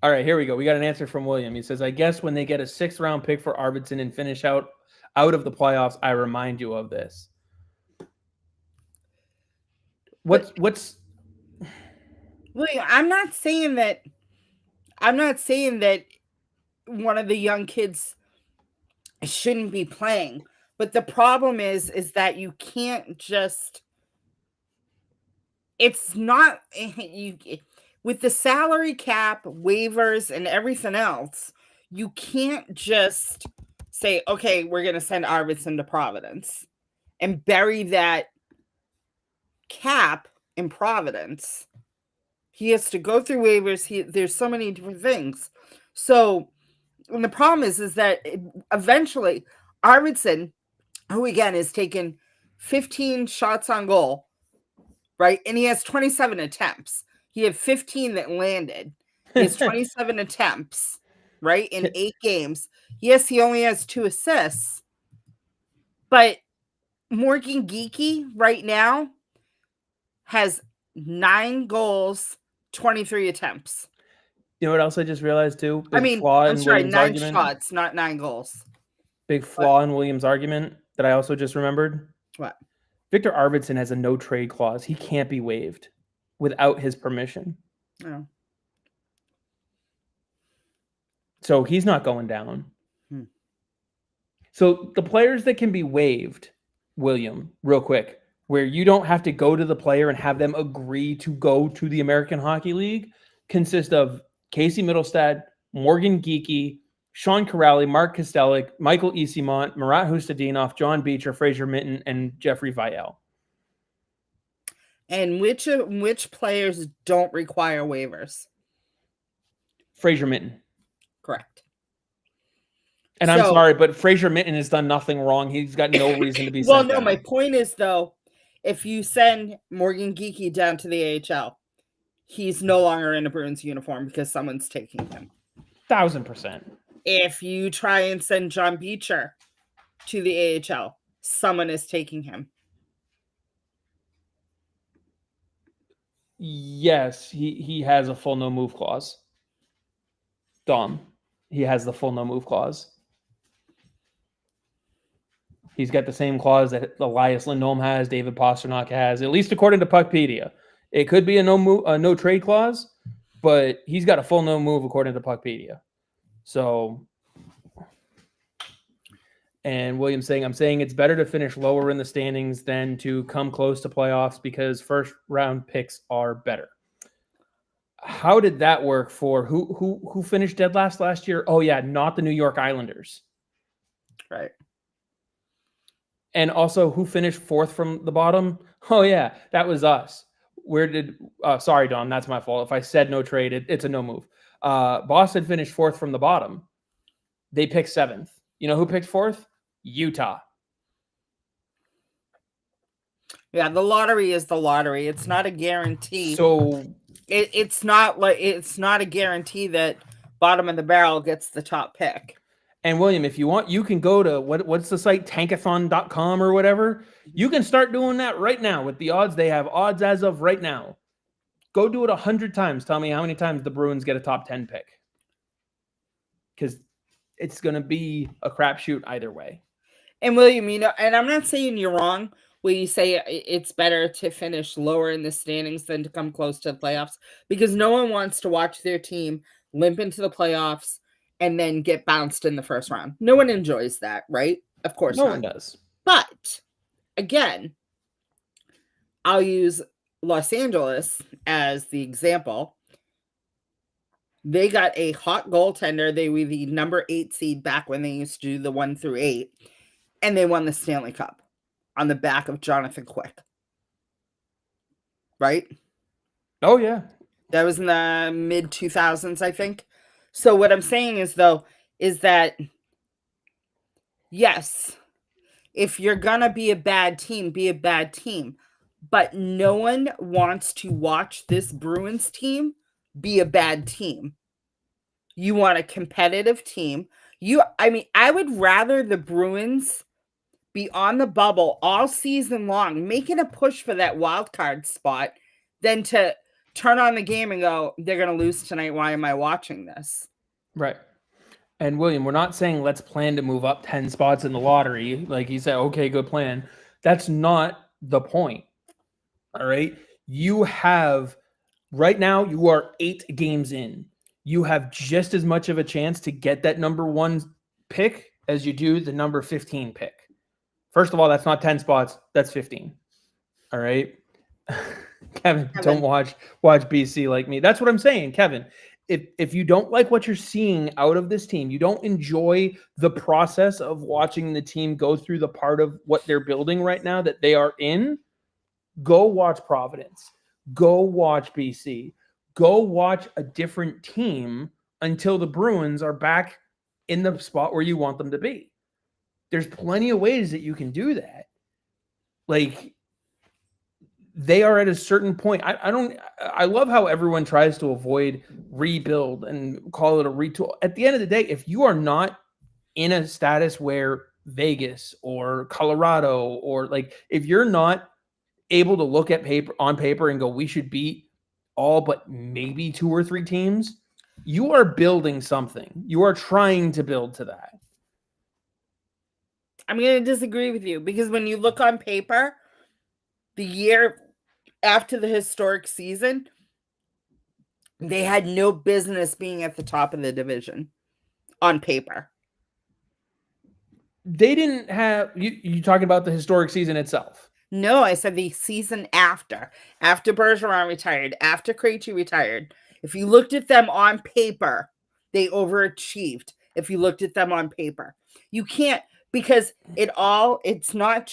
All right, here we go. We got an answer from William. He says, I guess when they get a 6th round pick for Arvidsson and finish out of the playoffs, I remind you of this. What's William, I'm not saying that one of the young kids shouldn't be playing, but the problem is that you can't just, it's not, you, with the salary cap, waivers, and everything else, you can't just say, okay, we're going to send Arvidsson to Providence and bury that cap in Providence. He has to go through waivers. There's so many different things. So, and the problem is that eventually Arvidsson, who again is taking 15 shots on goal, right? And he has 27 attempts. He had 15 that landed. He has 27 attempts, right? In 8 games. Yes, he only has 2 assists. But Morgan Geekie right now has 9 goals, 23 attempps. You know what else I just realized too? I'm sorry, 9 shots, not 9 goals. Big flaw in Williams' argument that I also just remembered. What? Victor Arvidsson has a no trade clause. He can't be waived without his permission. Oh. So he's not going down. So the players that can be waived, William, real quick, where you don't have to go to the player and have them agree to go to the American Hockey League, consist of Casey Middlestad, Morgan Geekie, Sean Corrali, Mark Kostelic, Michael Esimont, Marat Hustadinov, John Beecher, Fraser Minton, and Jeffrey Vielle. And which players don't require waivers? Fraser Minton. Correct. And I'm sorry, but Fraser Minton has done nothing wrong. He's got no reason to be sent down. My point is, though, if you send Morgan Geekie down to the AHL, he's no longer in a Bruins uniform because someone's taking him. 1000%. If you try and send John Beecher to the AHL, someone is taking him. Yes, he has a full no move clause. Dom, he has the full no move clause. He's got the same clause that Elias Lindholm has, David Pastrnak has, at least according to Puckpedia. It could be a no trade clause, but he's got a full no move according to Puckpedia. So, and William's saying, I'm saying it's better to finish lower in the standings than to come close to playoffs because first round picks are better. How did that work for who finished dead last year? Oh yeah, not the New York Islanders. Right. And also who finished fourth from the bottom? Oh yeah, that was us. Sorry, Dom, that's my fault. If I said no trade, it's a no move. Boston finished fourth from the bottom. They picked seventh. You know who picked fourth? Utah. Yeah, the lottery is the lottery. It's not a guarantee. So it's not a guarantee that bottom of the barrel gets the top pick. And William, if you want, you can go to what's the site, tankathon.com or whatever. You can start doing that right now with the odds. They have odds as of right now. Go do it 100 times. Tell me how many times the Bruins get a top 10 pick. Because it's going to be a crapshoot either way. And William, and I'm not saying you're wrong when you say it's better to finish lower in the standings than to come close to the playoffs, because no one wants to watch their team limp into the playoffs and then get bounced in the first round. No one enjoys that, right? Of course no not. one does. But again, I'll use Los Angeles as the example. They got a hot goaltender. They were the number 8 seed back when they used to do the 1 through 8, and they won the Stanley Cup on the back of Jonathan Quick. Right? Oh, yeah. That was in the mid 2000s, I think. So what I'm saying is, though, is that, yes, if you're going to be a bad team, be a bad team. But no one wants to watch this Bruins team be a bad team. You want a competitive team. I would rather the Bruins be on the bubble all season long, making a push for that wild card spot, than to turn on the game and go, they're going to lose tonight. Why am I watching this? Right. And William, we're not saying let's plan to move up 10 spots in the lottery. Like he said, okay, good plan. That's not the point. All right. You have, right now, you are 8 games in. You have just as much of a chance to get that number 1 pick as you do the number 15 pick. First of all, that's not 10 spots. That's 15. All right. Kevin, don't watch BC like me. That's what I'm saying, Kevin. If you don't like what you're seeing out of this team, you don't enjoy the process of watching the team go through the part of what they're building right now that they are in, go watch Providence. Go watch BC. Go watch a different team until the Bruins are back in the spot where you want them to be. There's plenty of ways that you can do that. Like, they are at a certain point. I love how everyone tries to avoid rebuild and call it a retool. At the end of the day, if you are not in a status where Vegas or Colorado, or like, if you're not able to look at on paper and go, we should beat all but maybe 2 or 3 teams, you are building something. You are trying to build to that. I'm going to disagree with you, because when you look on paper, the year after the historic season, they had no business being at the top of the division on paper. They didn't have, you talking about the historic season itself? No, I said the season after Bergeron retired, after Krejci retired. If you looked at them on paper, they overachieved. if you looked at them on paper. You can't, because it's not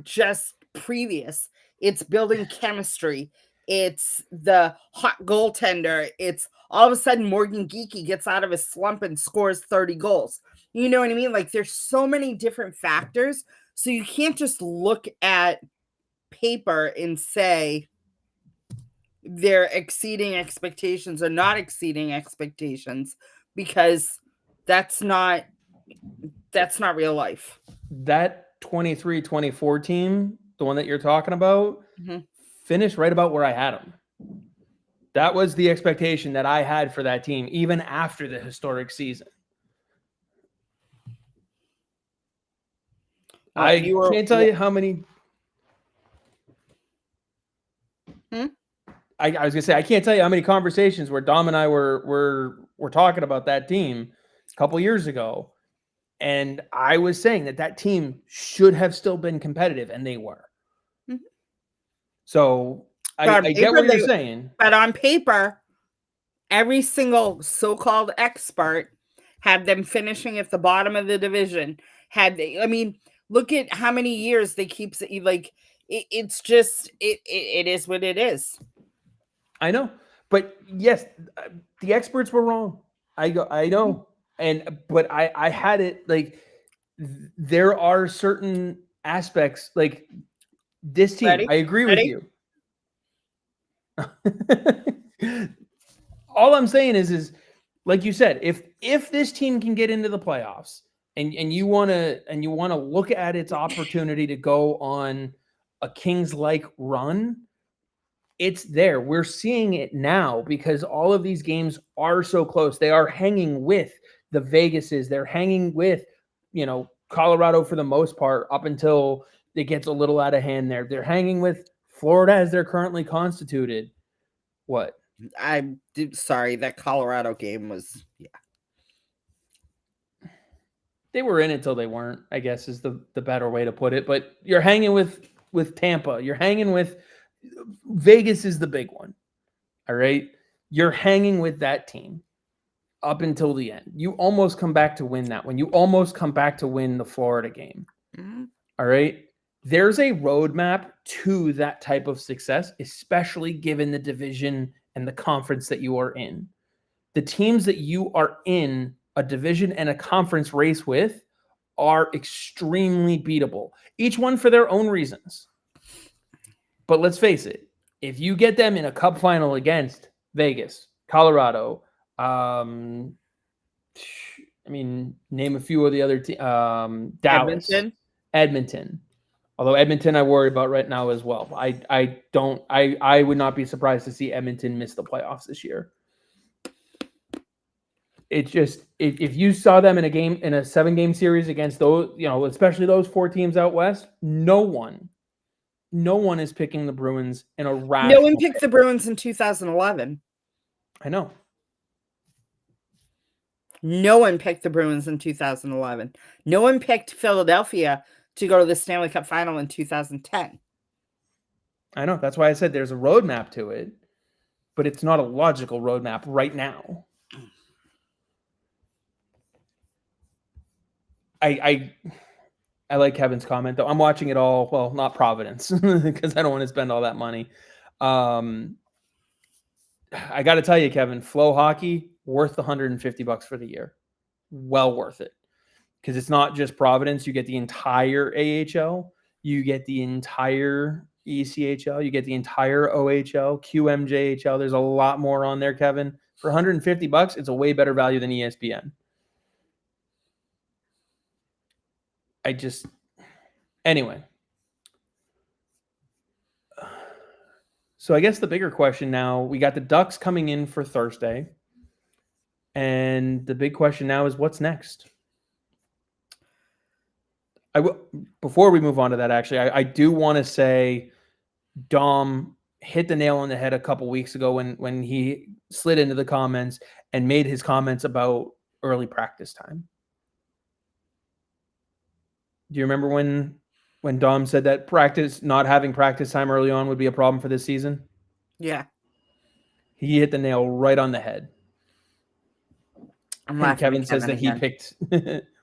just previous. It's building chemistry. It's the hot goaltender. It's all of a sudden Morgan Geekie gets out of his slump and scores 30 goals. You know what I mean? Like, there's so many different factors. So you can't just look at paper and say they're exceeding expectations or not exceeding expectations, because that's not real life. That 23-24 team, the one that you're talking about, finished right about where I had them. That was the expectation that I had for that team, even after the historic season. I can't tell you how many. I was gonna say, I can't tell you how many conversations where Dom and I were talking about that team a couple years ago, and I was saying that team should have still been competitive, and they were. So I get what you're saying. But on paper, every single so-called expert had them finishing at the bottom of the division. Look at how many years they keep, like, it's just, it is what it is. I know, but yes, the experts were wrong. I know, but I had it, like, there are certain aspects, like this team. Ready? I agree with you. All I'm saying is like you said, if this team can get into the playoffs, and you want to look at its opportunity to go on a Kings-like run, it's there. We're seeing it now because all of these games are so close. They are hanging with the Vegases. They're hanging with, Colorado for the most part up until it gets a little out of hand there. They're hanging with Florida as they're currently constituted. What? I'm sorry, that Colorado game was, They were in it till they weren't, I guess, is the better way to put it. But you're hanging with Tampa. You're hanging with Vegas is the big one. All right. You're hanging with that team up until the end. You almost come back to win that one. You almost come back to win the Florida game. All right. There's a roadmap to that type of success, especially given the division and the conference that you are in. The teams that you are in a division and a conference race with are extremely beatable, each one for their own reasons. But let's face it, if you get them in a cup final against Vegas, Colorado, name a few of the other Dallas, Edmonton. Although Edmonton I worry about right now as well. I would not be surprised to see Edmonton miss the playoffs this year. It's just, if you saw them in a 7-game series against those, especially those 4 teams out west, no one is picking the Bruins in a rational. No one picked the Bruins in 2011. I know. No one picked the Bruins in 2011. No one picked Philadelphia to go to the Stanley Cup final in 2010. I know. That's why I said there's a roadmap to it, but it's not a logical roadmap right now. I like Kevin's comment, though. I'm watching it all. Well, not Providence, because I don't want to spend all that money. I got to tell you, Kevin, Flow Hockey, worth $150 for the year. Well worth it. Because it's not just Providence. You get the entire AHL. You get the entire ECHL. You get the entire OHL, QMJHL. There's a lot more on there, Kevin. For $150, it's a way better value than ESPN. Anyway. So I guess the bigger question now, we got the Ducks coming in for Thursday. And the big question now is, what's next? Before we move on to that, actually, I do want to say Dom hit the nail on the head a couple weeks ago when he slid into the comments and made his comments about early practice time. Do you remember when Dom said that not having practice time early on would be a problem for this season? Yeah. He hit the nail right on the head. I'm And laughing Kevin at says Kevin that he again. picked.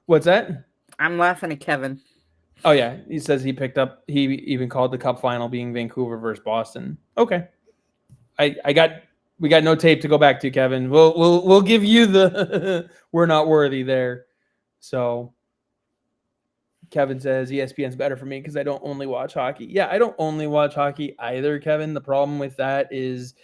What's that? I'm laughing at Kevin. Oh yeah, he says he picked up. He even called the Cup final being Vancouver versus Boston. Okay, we got no tape to go back to, Kevin. We'll give you the we're not worthy there. So Kevin says ESPN's better for me because I don't only watch hockey. Yeah, I don't only watch hockey either, Kevin. The problem with that is,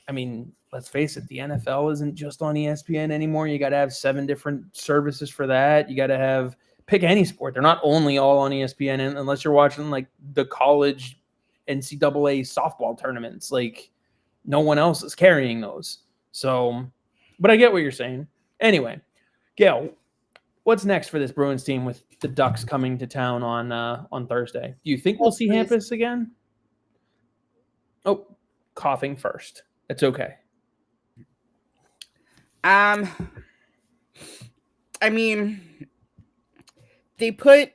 I mean, let's face it, the NFL isn't just on ESPN anymore. You got to have 7 different services for that. You got to have pick any sport. They're not only all on ESPN unless you're watching like the college NCAA softball tournaments. Like no one else is carrying those. So, but I get what you're saying. Anyway, Gayle, what's next for this Bruins team with the Ducks coming to town on Thursday? Do you think we'll see Hampus again? Oh, coughing first. It's okay. I mean, they put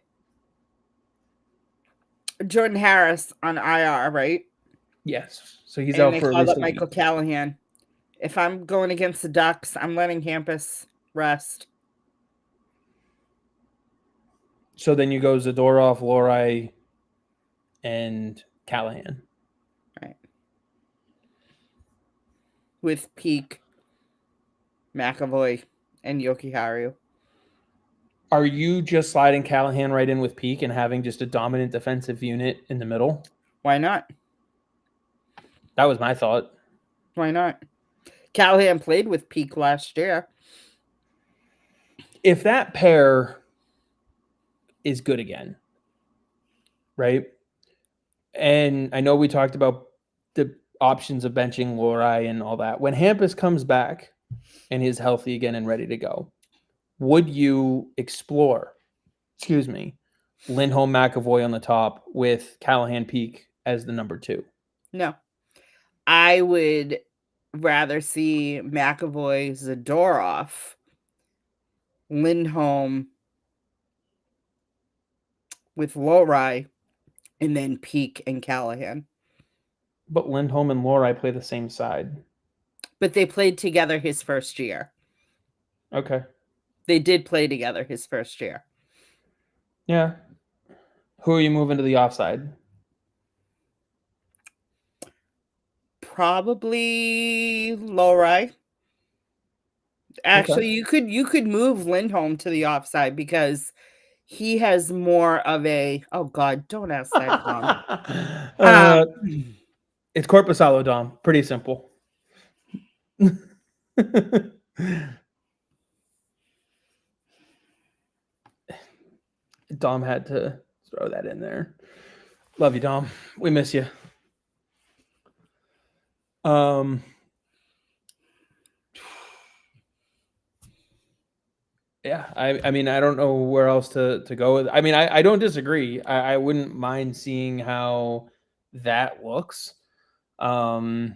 Jordan Harris on IR, right? Yes. So he's And out they for at called least up a Michael week. Callahan. If I'm going against the Ducks, I'm letting Hampus rest. So then you go Zadorov, Lohrei, and Callahan. Right. With Peak, McAvoy, and Jokiharju. Are you just sliding Callahan right in with Peak and having just a dominant defensive unit in the middle? Why not? That was my thought. Why not? Callahan played with Peak last year. If that pair is good again, right? And I know we talked about the options of benching Lohrei and all that. When Hampus comes back and is healthy again and ready to go, would you explore, Lindholm, McAvoy on the top with Callahan, Peak as the number 2? No. I would rather see McAvoy, Zadorov, Lindholm with Lohrei, and then Peak and Callahan. But Lindholm and Lohrei play the same side. But they played together his first year. Okay. They did play together his first year. Yeah. Who are you moving to the offside? Probably Lohrei. Actually, okay. you could move Lindholm to the offside because he has more of a. Oh God! Don't ask that, Dom. It's Corpusalo, Dom. Pretty simple. Dom had to throw that in there. Love you, Dom. We miss you. Yeah, I mean, I don't know where else to go with. I mean, I don't disagree. I wouldn't mind seeing how that looks. It also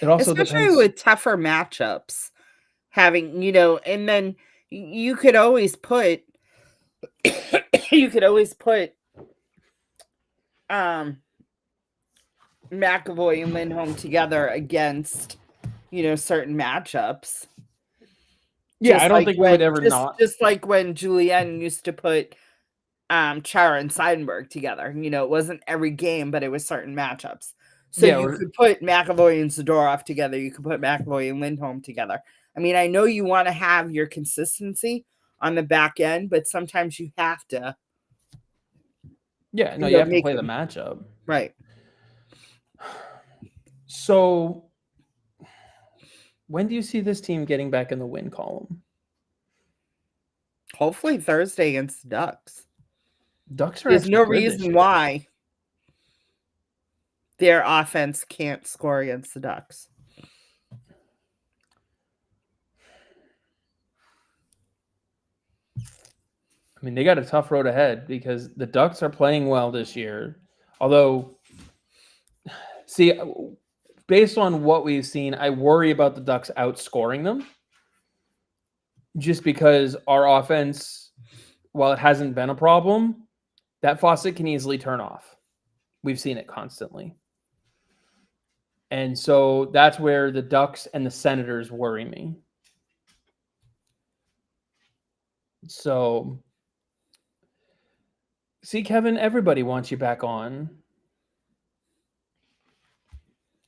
especially depends with tougher matchups, having and then you could always put McAvoy and Lindholm together against certain matchups. Yeah, I don't think we would ever not. Just like when Julian used to put Chara and Seidenberg together. It wasn't every game, but it was certain matchups. So you could put McAvoy and Zadorov together. You could put McAvoy and Lindholm together. I mean, I know you want to have your consistency on the back end, but sometimes you have to. Yeah, no, you have to play the matchup. Right. So when do you see this team getting back in the win column? Hopefully Thursday against the Ducks. Ducks are There's no reason why their offense can't score against the Ducks. I mean, they got a tough road ahead because the Ducks are playing well this year. Although, see, based on what we've seen, I worry about the Ducks outscoring them. Just because our offense, while it hasn't been a problem, that faucet can easily turn off. We've seen it constantly. And so that's where the Ducks and the Senators worry me. So, see, Kevin, everybody wants you back on.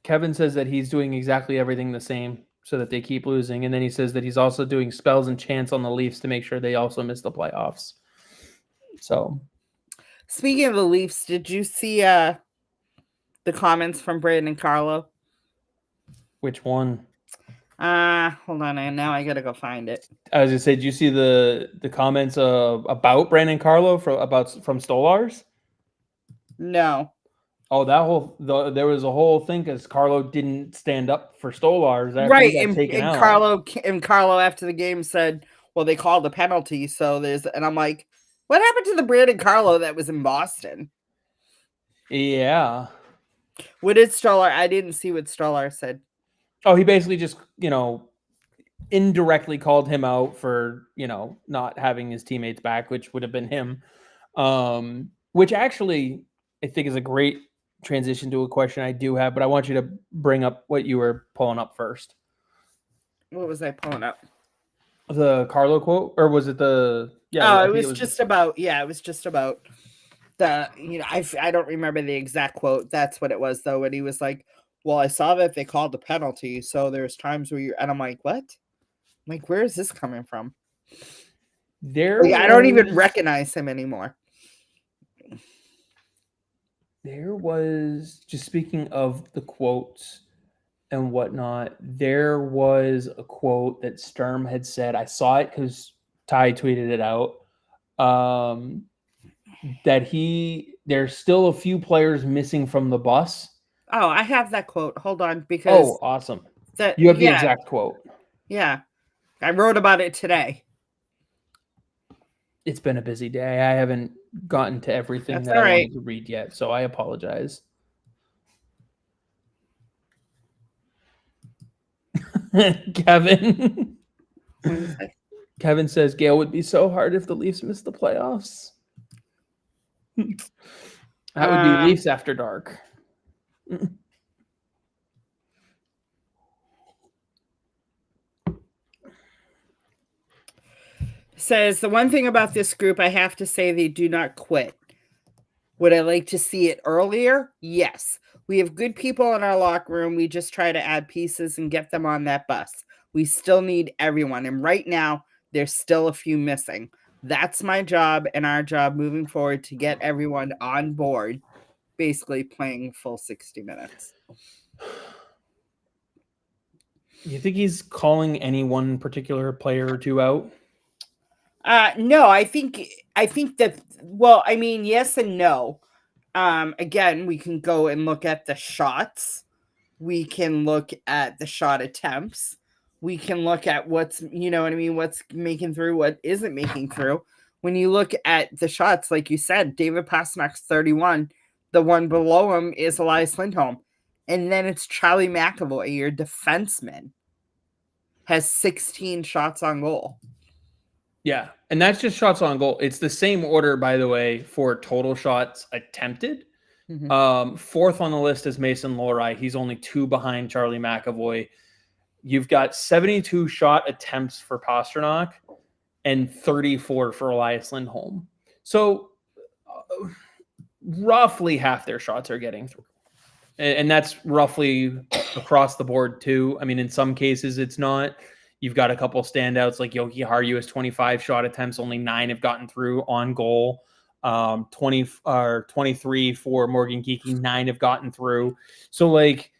Kevin says that he's doing exactly everything the same so that they keep losing. And then he says that he's also doing spells and chants on the Leafs to make sure they also miss the playoffs. So, speaking of the Leafs, did you see the comments from Brandon and Carlo? which one? Hold on, and now I gotta go find it. I was gonna say, did you see the comments about Brandon Carlo from Stolars? No. Oh, there was a whole thing because Carlo didn't stand up for Stolars after Right, he got taken out. Carlo after the game said, "Well, they called a penalty, so there's." And I'm like, "What happened to the Brandon Carlo that was in Boston?" Yeah. What did Stolar? I didn't see what Stolar said. Oh, he basically just indirectly called him out for not having his teammates back, which would have been him. Which actually I think is a great transition to a question I do have, but I want you to bring up what you were pulling up first. What was I pulling up? The Carlo quote, or was it the? Yeah, it was just about the. I don't remember the exact quote. That's what it was though. When he was like, "Well, I saw that they called the penalty, so there's times where you," and I'm like, "What? Like, where is this coming from?" I don't even recognize him anymore. There was, just speaking of the quotes and whatnot, there was a quote that Sturm had said. I saw it because Ty tweeted it out. That there's still a few players missing from the bus. Oh, I have that quote. Hold on, because awesome. You have the exact quote. Yeah, I wrote about it today. It's been a busy day. I haven't gotten to everything that I wanted to read yet, so I apologize. Kevin. Kevin says Gayle would be so hard if the Leafs missed the playoffs. That would be Leafs after dark. Says the one thing about this group, I have to say they do not quit. Would I like to see it earlier? Yes. We have good people in our locker room. We just try to add pieces and get them on that bus. We still need everyone. And right now, there's still a few missing. That's my job and our job moving forward to get everyone on board, basically playing full 60 minutes. You think he's calling any one particular player or two out? No, I think that, well, I mean, yes and no. Again, we can go and look at the shots. We can look at the shot attempts. We can look at what's, what's making through, what isn't making through. When you look at the shots, like you said, David Pastrnak's 31. The one below him is Hampus Lindholm. And then it's Charlie McAvoy, your defenseman, has 16 shots on goal. Yeah, and that's just shots on goal. It's the same order, by the way, for total shots attempted. Mm-hmm. Fourth on the list is Mason Lohrei. He's only 2 behind Charlie McAvoy. You've got 72 shot attempts for Pastrnak and 34 for Hampus Lindholm. So roughly half their shots are getting through. And that's roughly across the board too. I mean, in some cases it's not. You've got a couple standouts like Yoki Haru has 25 shot attempts, only 9 have gotten through on goal. 20 or 23 for Morgan Geekie, 9 have gotten through. So, like,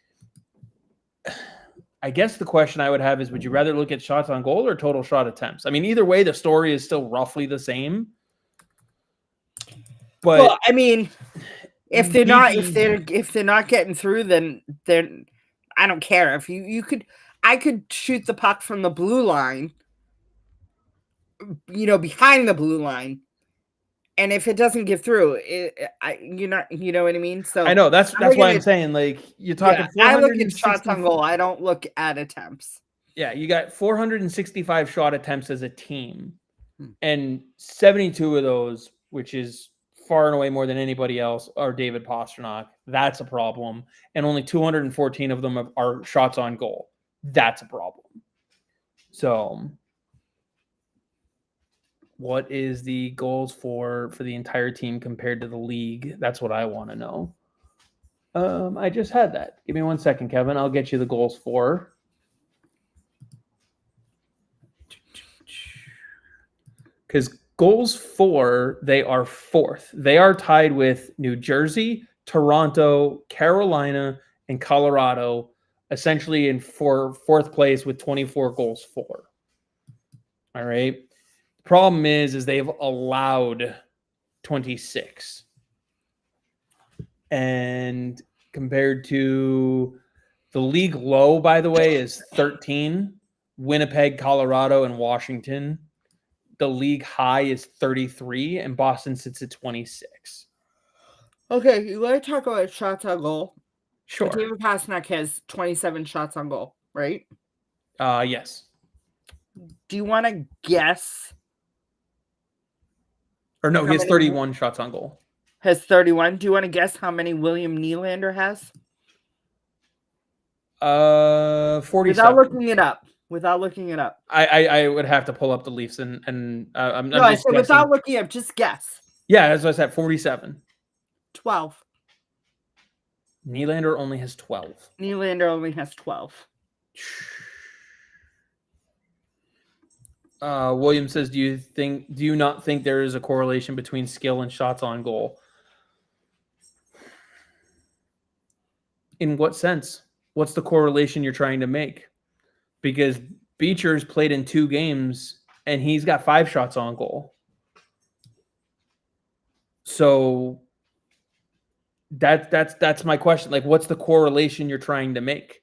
I guess the question I would have is, would you rather look at shots on goal or total shot attempts? I mean, either way, the story is still roughly the same. But well, I mean, if they're not getting through, then I don't care. If I could shoot the puck from the blue line, behind the blue line, and if it doesn't get through, you know what I mean. So I know that's why I'm saying, like, you're talking. Yeah, I look at shots on goal. I don't look at attempts. Yeah, you got 465 shot attempts as a team, and 72 of those, which is far and away more than anybody else, are David Pastrnak. That's a problem. And only 214 of them are shots on goal. That's a problem. So What is the goals for the entire team compared to the league? That's what I want to know. I just had that. Give me 1 second, Kevin. I'll get you the goals for. Because goals for, they are fourth. They are tied with New Jersey, Toronto, Carolina, and Colorado, essentially in fourth place with 24 goals for. All right. The problem is they've allowed 26. And compared to the league low, by the way, is 13. Winnipeg, Colorado, and Washington. The league high is 33, and Boston sits at 26. Okay, you want to talk about shots on goal? Sure. David Pastrnak has 27 shots on goal, right? Yes. Do you want to guess? Or no, he has 31 shots on goal. Has 31. Do you want to guess how many William Nylander has? 47. Without looking it up. I would have to pull up the Leafs and I'm no, I just said guessing. Without looking up, just guess. Yeah, as I said, 47. 12. Nylander only has 12. Nylander only has 12. William says, do you not think there is a correlation between skill and shots on goal? In what sense? What's the correlation you're trying to make? Because Beecher's played in 2 games and he's got 5 shots on goal. So that's my question. Like, what's the correlation you're trying to make?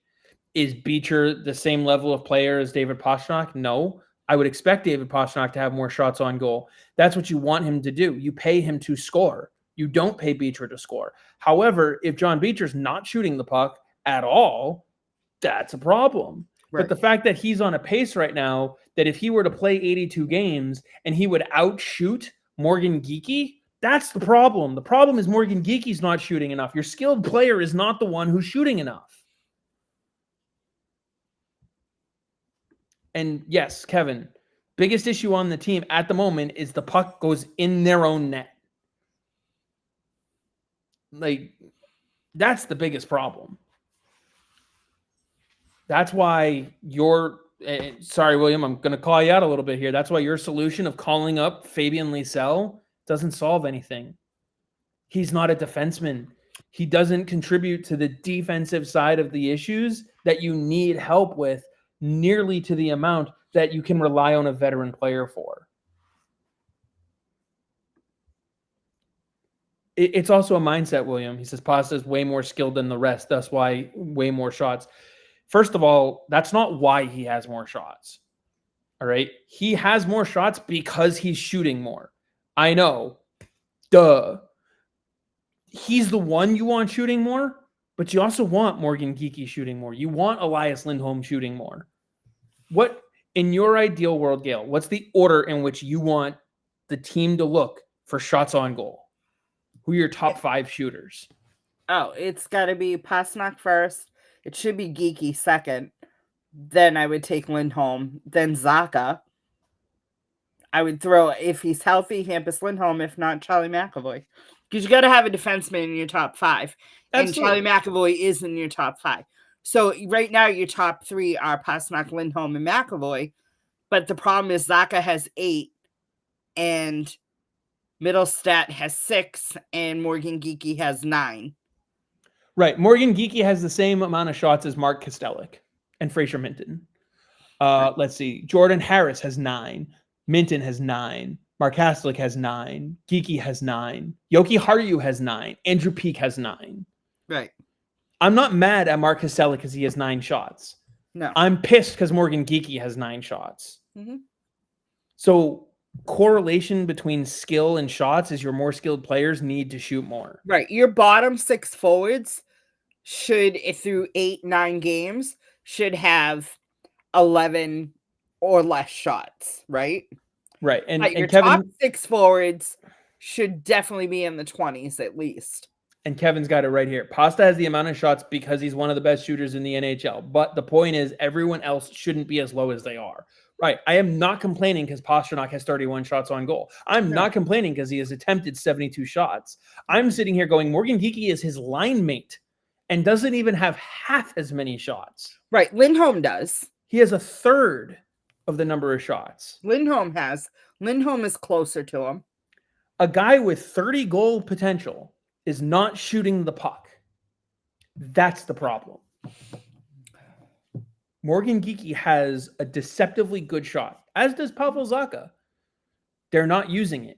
Is Beecher the same level of player as David Pastrnak? No. I would expect David Pastrnak to have more shots on goal. That's what you want him to do. You pay him to score. You don't pay Beecher to score. However, if John Beecher's not shooting the puck at all, that's a problem. Right. But the fact that he's on a pace right now, that if he were to play 82 games and he would outshoot Morgan Geekie, that's the problem. The problem is Morgan Geekie's not shooting enough. Your skilled player is not the one who's shooting enough. And yes, Kevin, biggest issue on the team at the moment is the puck goes in their own net. Like, that's the biggest problem. That's why sorry, William, I'm going to call you out a little bit here. That's why your solution of calling up Fabian Lysell doesn't solve anything. He's not a defenseman. He doesn't contribute to the defensive side of the issues that you need help with nearly to the amount that you can rely on a veteran player for. It's also a mindset, William. He says Pasta is way more skilled than the rest. That's why way more shots. First of all, that's not why he has more shots. All right. He has more shots because he's shooting more. I know. Duh. He's the one you want shooting more, but you also want Morgan Geekie shooting more. You want Elias Lindholm shooting more. What, in your ideal world, Gayle, what's the order in which you want the team to look for shots on goal? Who are your top 5 shooters? Oh, it's got to be Pastrnak first. It should be Geekie second. Then I would take Lindholm. Then Zacha. I would throw, if he's healthy, Hampus Lindholm. If not, Charlie McAvoy. Because you got to have a defenseman in your top 5. Absolutely. And Charlie McAvoy is in your top 5. So right now, your top 3 are Pastrnak, Lindholm, and McAvoy. But the problem is Zacha has 8. And Middlestat has 6. And Morgan Geekie has 9. Right. Morgan Geekie has the same amount of shots as Mark Kostelic and Fraser Minton. Let's see. Jordan Harris has 9. Minton has 9. Mark Kostelic has 9. Geekie has 9. Yoki Haru has 9. Andrew Peak has 9. Right. I'm not mad at Mark Kostelic because he has 9 shots. No. I'm pissed because Morgan Geekie has 9 shots. Mm-hmm. So correlation between skill and shots is your more skilled players need to shoot more. Right. Your bottom 6 forwards should, through 8-9 games, should have 11 or less shots, right? Right. And your Kevin, top 6 forwards should definitely be in the 20s at least. And Kevin's got it right here. Pasta has the amount of shots because he's one of the best shooters in the NHL. But the point is, everyone else shouldn't be as low as they are. Right. I am not complaining because Pastrnak has 31 shots on goal. I'm No. not complaining because he has attempted 72 shots. I'm sitting here going, Morgan Geekie is his line mate and doesn't even have half as many shots. Right. Lindholm does. He has a third of the number of shots. Lindholm is closer to him. A guy with 30 goal potential is not shooting the puck. That's the problem. Morgan Geekie has a deceptively good shot, as does Pavel Zacha. They're not using it.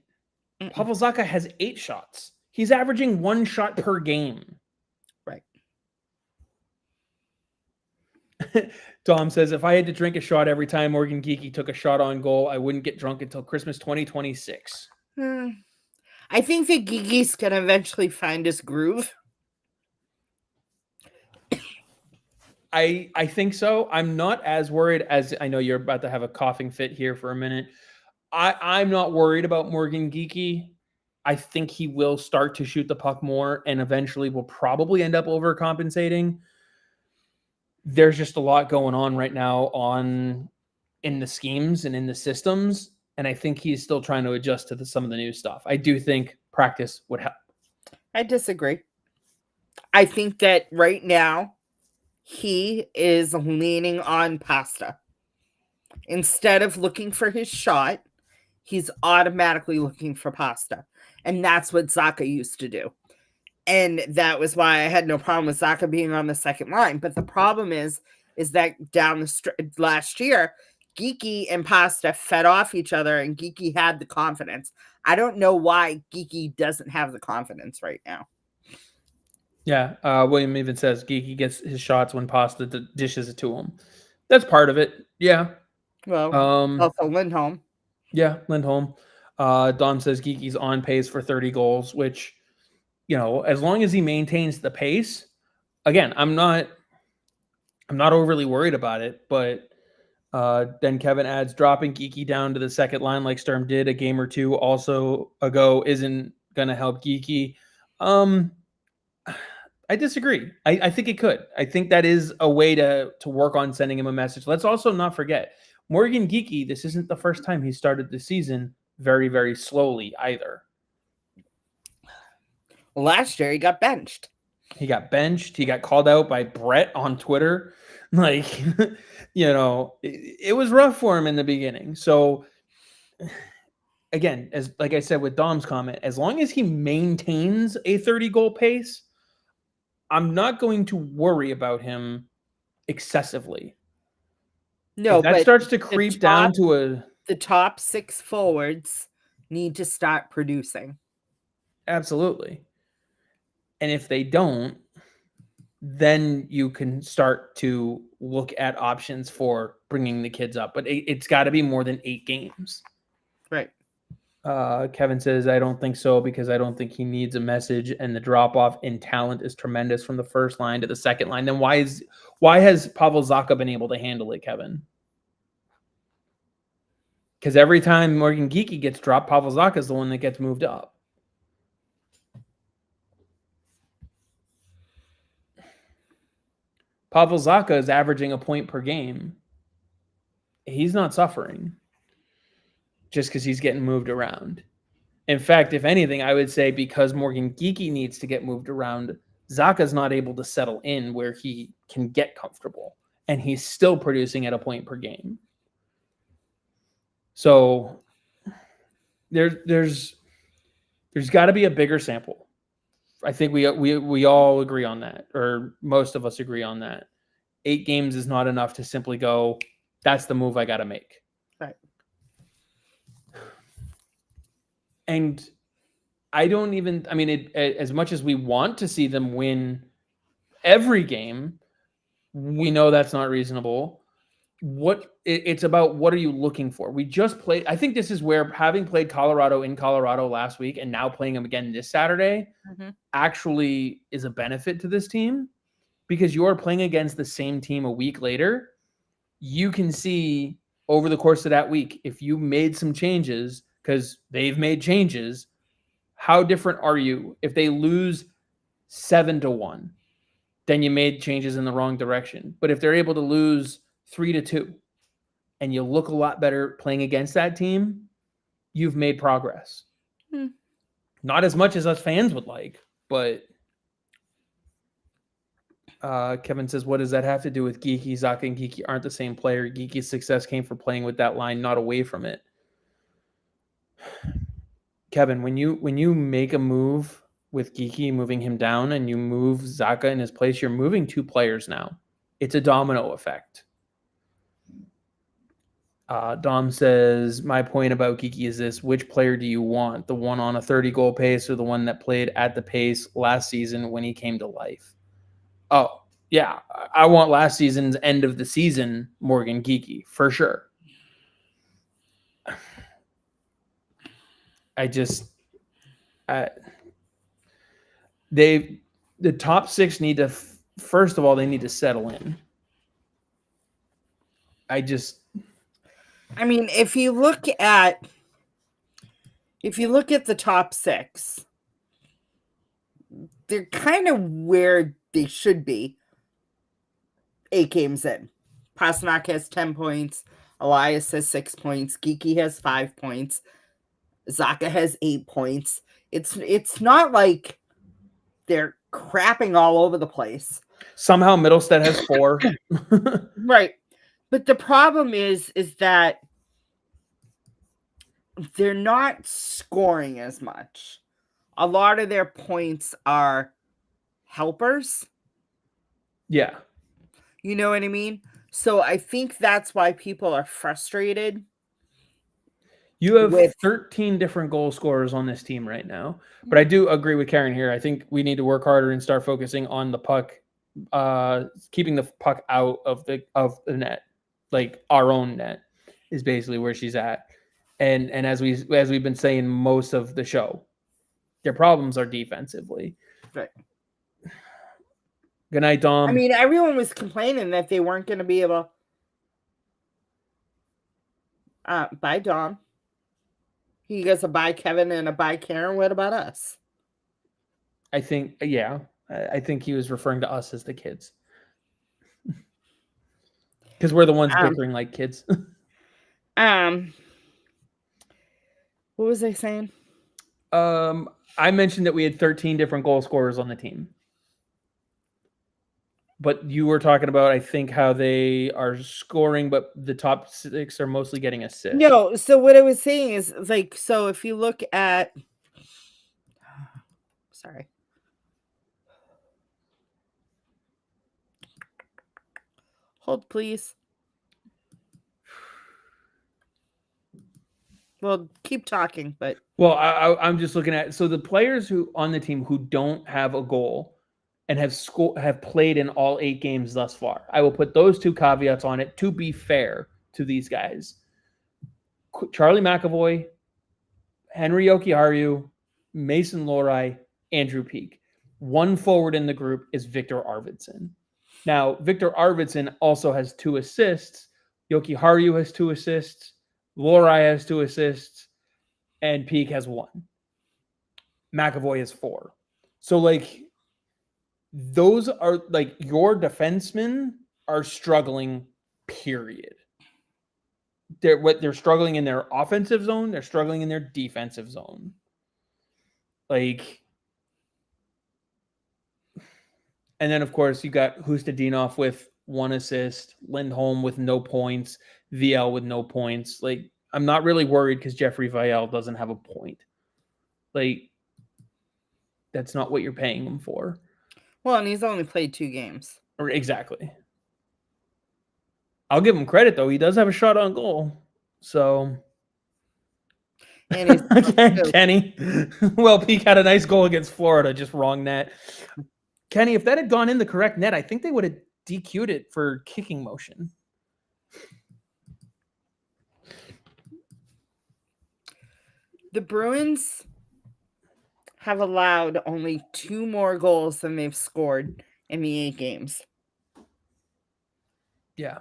Pavel Zacha has 8 shots. He's averaging 1 shot per game. Right. Tom says, if I had to drink a shot every time Morgan Geekie took a shot on goal, I wouldn't get drunk until Christmas 2026. I think that Geekie's going to eventually find his groove. I think so. I'm not as worried as I know you're about to have a coughing fit here for a minute. I'm not worried about Morgan Geekie. I think he will start to shoot the puck more and eventually will probably end up overcompensating. There's just a lot going on right now in the schemes and in the systems. And I think he's still trying to adjust to some of the new stuff. I do think practice would help. I disagree. I think that right now he is leaning on Pasta. Instead of looking for his shot, he's automatically looking for Pasta. And that's what Zacha used to do. And that was why I had no problem with Zacha being on the second line. But the problem is that down the last year, Geekie and Pasta fed off each other and Geekie had the confidence. I don't know why Geekie doesn't have the confidence right now. Yeah, William even says Geekie gets his shots when Pasta dishes it to him. That's part of it. Yeah. Well, also Lindholm. Yeah, Lindholm. Don says Geekie's on pace for 30 goals, which, as long as he maintains the pace, again, I'm not overly worried about it, but then Kevin adds dropping Geekie down to the second line like Sturm did a game or two also ago isn't going to help Geekie. I disagree. I think it could. I think that is a way to work on sending him a message. Let's also not forget, Morgan Geekie, this isn't the first time he started the season very, very slowly either. Last year, he got benched. He got benched. He got called out by Brett on Twitter. Like, it was rough for him in the beginning. So, again, like I said with Dom's comment, as long as he maintains a 30-goal pace, I'm not going to worry about him excessively. No, if that starts to creep down to the top 6 forwards need to start producing. Absolutely. And if they don't, then you can start to look at options for bringing the kids up. But it's got to be more than 8 games. Right. Kevin says, I don't think so because I don't think he needs a message, and the drop-off in talent is tremendous from the first line to the second line. Then why has Pavel Zacha been able to handle it, Kevin? Because every time Morgan Geekie gets dropped, Pavel Zacha is the one that gets moved up. Pavel Zacha is averaging a point per game. He's not suffering just because he's getting moved around. In fact, if anything, I would say because Morgan Geekie needs to get moved around, Zacha's not able to settle in where he can get comfortable, and he's still producing at a point per game. So there's got to be a bigger sample. I think we all agree on that, or most of us agree on that. 8 games is not enough to simply go, that's the move I got to make. Right. And I don't even, as much as we want to see them win every game, we know that's not reasonable. It's about what are you looking for? We just played. I think this is where having played Colorado in Colorado last week and now playing them again this Saturday actually is a benefit to this team, because you are playing against the same team a week later. You can see over the course of that week, if you made some changes, because they've made changes, how different are you? If they lose 7-1, then you made changes in the wrong direction. But if they're able to lose 3-2, and you look a lot better playing against that team, you've made progress. Not as much as us fans would like, but Kevin says, what does that have to do with Geeky? Zacha and Geeky aren't the same player. Geeky's success came from playing with that line, not away from it. Kevin, when you make a move with Geeky, moving him down, and you move Zacha in his place, you're moving 2 players now. It's a domino effect. Dom says, my point about Geeky is this: which player do you want? The one on a 30-goal pace or the one that played at the pace last season when he came to life? Oh, yeah. I want last season's end of the season Morgan Geeky, for sure. The top 6 need to, first of all, they need to settle in. If you look at the top 6, they're kind of where they should be 8 games in. Pasternak has 10 points. Elias has 6 points. Geeky has 5 points. Zacha has 8 points. It's not like they're crapping all over the place. Somehow Middlestead has 4. Right. But the problem is that they're not scoring as much. A lot of their points are helpers. Yeah. You know what I mean? So I think that's why people are frustrated. You have 13 different goal scorers on this team right now. But I do agree with Karen here. I think we need to work harder and start focusing on the puck, keeping the puck out of the net. Like our own net is basically where she's at. And as we've been saying most of the show, their problems are defensively. Right. Good night, Dom. Everyone was complaining that they weren't going to be able. Bye, Dom. He gets a bye, Kevin, and a bye, Karen. What about us? I think, yeah. I think he was referring to us as the kids. Because we're the ones bickering like kids. What was I saying? I mentioned that we had 13 different goal scorers on the team. But you were talking about, I think, how they are scoring, but the top 6 are mostly getting assists. No, so what I was saying is, so if you look at... Sorry. Hold, please. Well, keep talking, but... Well, I'm just looking at... So the players who on the team who don't have a goal and have played in all 8 games thus far. I will put those 2 caveats on it to be fair to these guys. Charlie McAvoy, Henry Jokiharju, Mason Lohrei, Andrew Peeke. One forward in the group is Victor Arvidsson. Now, Victor Arvidsson also has 2 assists. Jokiharju has 2 assists. Lohrei has 2 assists. And Peeke has 1. McAvoy has 4. So, those are your defensemen are struggling, period. They're struggling in their offensive zone, they're struggling in their defensive zone. And then of course you got Hustadinov with 1 assist, Lindholm with no points, VL with no points. I'm not really worried because Jeffrey Vial doesn't have a point. That's not what you're paying him for. Well, and he's only played 2 games. Exactly. I'll give him credit, though. He does have a shot on goal. So. And Kenny. Well, Peeke had a nice goal against Florida, just wrong net. Kenny, if that had gone in the correct net, I think they would have DQ'd it for kicking motion. The Bruins have allowed only 2 more goals than they've scored in the 8 games. Yeah.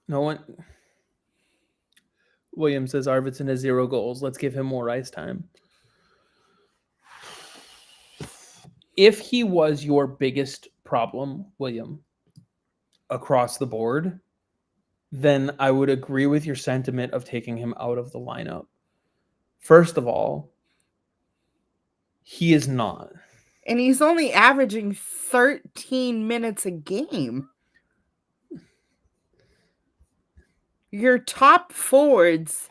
No one. William says Arvidsson has 0 goals. Let's give him more ice time. If he was your biggest problem, William, across the board, then I would agree with your sentiment of taking him out of the lineup. First of all, he is not. And he's only averaging 13 minutes a game. Your top forwards,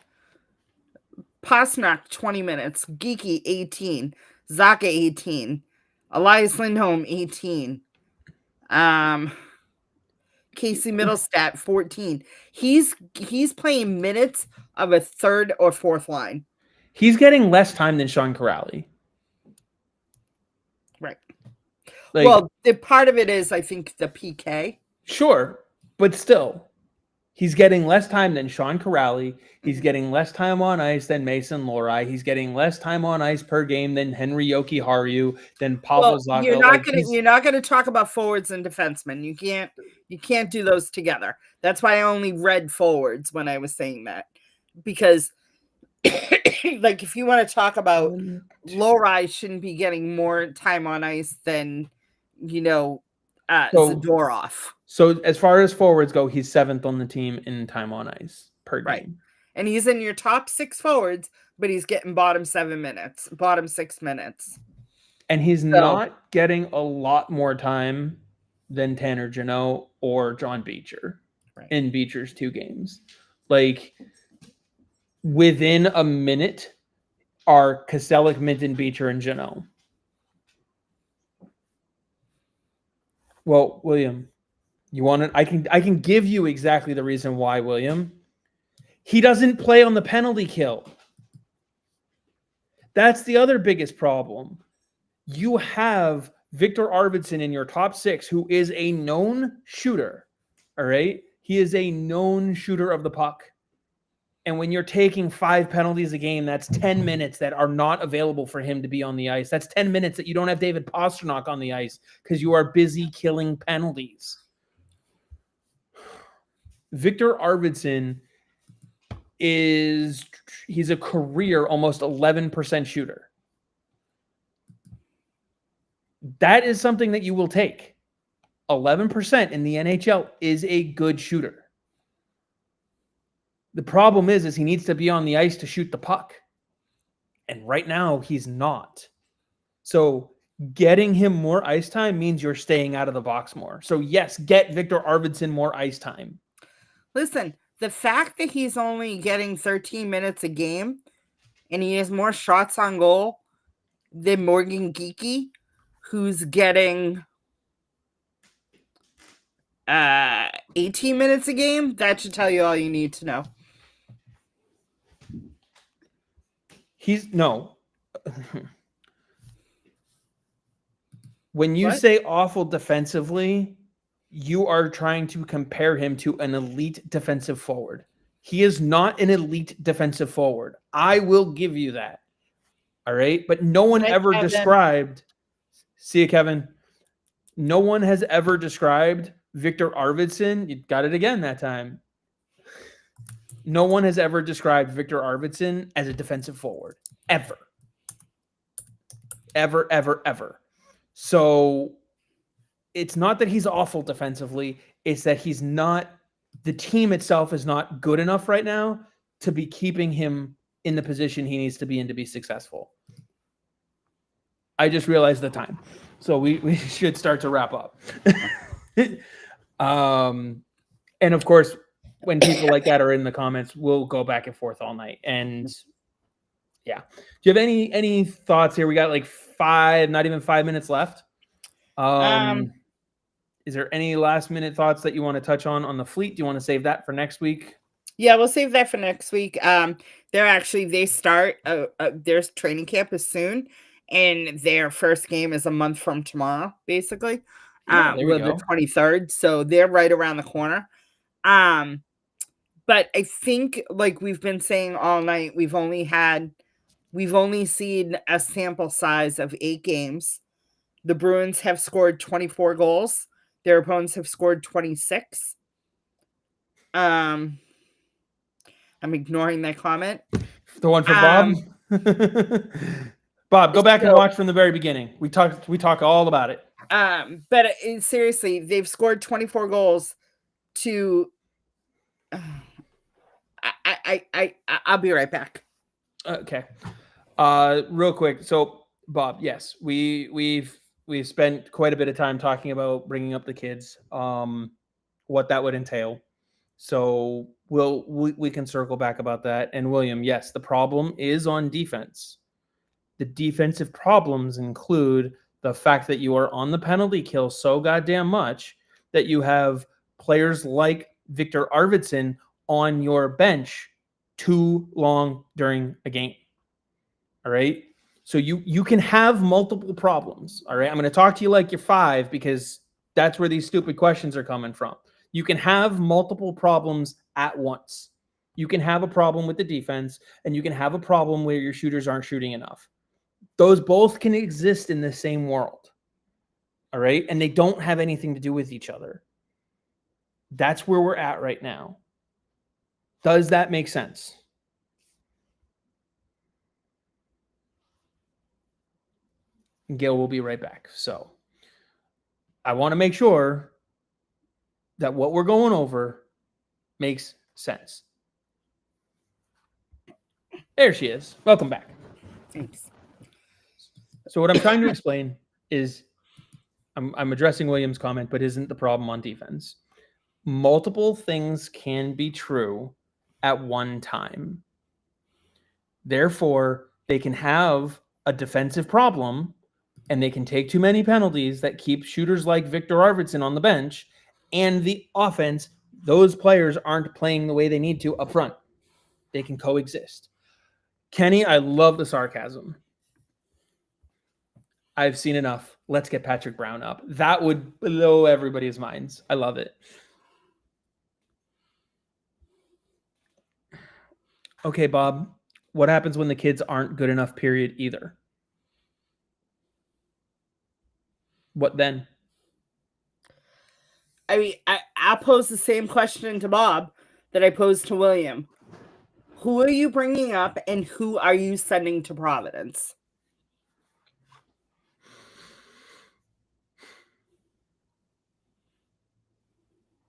Pastrnak 20 minutes, Geeky 18, Zaka 18, Elias Lindholm 18, Casey Middlestat 14. He's playing minutes of a third or fourth line. He's getting less time than Sean Corrali. Right. Like, well, the part of it is, I think, the PK. Sure, but still, he's getting less time than Sean Corrali. He's getting less time on ice than Mason Lohrei. He's getting less time on ice per game than Henry Jokiharju, than Pavel Zacha. You're not gonna talk about forwards and defensemen. You can't do those together. That's why I only read forwards when I was saying that, because like if you want to talk about Lohrei shouldn't be getting more time on ice than Zadorov. So as far as forwards go, he's 7th on the team in time on ice per game. Right. And he's in your top 6 forwards, but he's getting bottom 6 minutes. And he's not getting a lot more time than Tanner Jeannot or John Beecher in Beecher's 2 games. Like, within a minute are Kaselik, Minton, Beecher, and Jeannot. Well, William, you want it? I can give you exactly the reason why, William. He doesn't play on the penalty kill. That's the other biggest problem. You have Victor Arvidsson in your top 6, who is a known shooter. All right? He is a known shooter of the puck. And when you're taking 5 penalties a game, that's 10 minutes that are not available for him to be on the ice. That's 10 minutes that you don't have David Pastrnak on the ice because you are busy killing penalties. Victor Arvidsson he's a career almost 11% shooter. That is something that you will take. 11% in the NHL is a good shooter. The problem is he needs to be on the ice to shoot the puck. And right now, he's not. So getting him more ice time means you're staying out of the box more. So yes, get Victor Arvidsson more ice time. Listen, the fact that he's only getting 13 minutes a game and he has more shots on goal than Morgan Geeky, who's getting 18 minutes a game, that should tell you all you need to know. When you say awful defensively, you are trying to compare him to an elite defensive forward. He is not an elite defensive forward. I will give you that. All right? But no one ever described... See you, Kevin. No one has ever described Victor Arvidsson. You got it again that time. No one has ever described Victor Arvidsson as a defensive forward. Ever. Ever, ever, ever. So it's not that he's awful defensively. It's that he's not, the team itself is not good enough right now to be keeping him in the position he needs to be in to be successful. I just realized the time. So we should start to wrap up. And of course, when people like that are in the comments, we'll go back and forth all night. And yeah. Do you have any thoughts here? We got like not even 5 minutes left. Is there any last minute thoughts that you want to touch on the fleet? Do you want to save that for next week? Yeah, we'll save that for next week. They start their training camp is soon, and their first game is a month from tomorrow, basically. The 23rd. So they're right around the corner. But I think, like we've been saying all night, we've only seen a sample size of 8 games. The Bruins have scored 24 goals. Their opponents have scored 26. I'm ignoring that comment. The one for Bob? Bob, go back and watch from the very beginning. We talk all about it. But seriously, they've scored 24 goals to. I'll be right back. Okay. Real quick. So, Bob, yes, we've spent quite a bit of time talking about bringing up the kids, what that would entail. So we can circle back about that. And William, yes, the problem is on defense. The defensive problems include the fact that you are on the penalty kill so goddamn much that you have players like Victor Arvidsson on your bench too long during a game. All right. So you can have multiple problems. All right. I'm going to talk to you like you're 5 because that's where these stupid questions are coming from. You can have multiple problems at once. You can have a problem with the defense, and you can have a problem where your shooters aren't shooting enough. Those both can exist in the same world. All right. And they don't have anything to do with each other. That's where we're at right now. Does that make sense? Gayle will be right back. So I want to make sure that what we're going over makes sense. There she is. Welcome back. Thanks. So what I'm trying to explain is I'm addressing William's comment, but isn't the problem on defense. Multiple things can be true at one time. Therefore, they can have a defensive problem and they can take too many penalties that keep shooters like Victor Arvidsson on the bench, and the offense, those players aren't playing the way they need to up front. They can coexist. Kenny, I love the sarcasm. I've seen enough. Let's get Patrick Brown up. That would blow everybody's minds. I love it. Okay, Bob, what happens when the kids aren't good enough, period, either? What then? I mean, I'll pose the same question to Bob that I posed to William. Who are you bringing up, and who are you sending to Providence?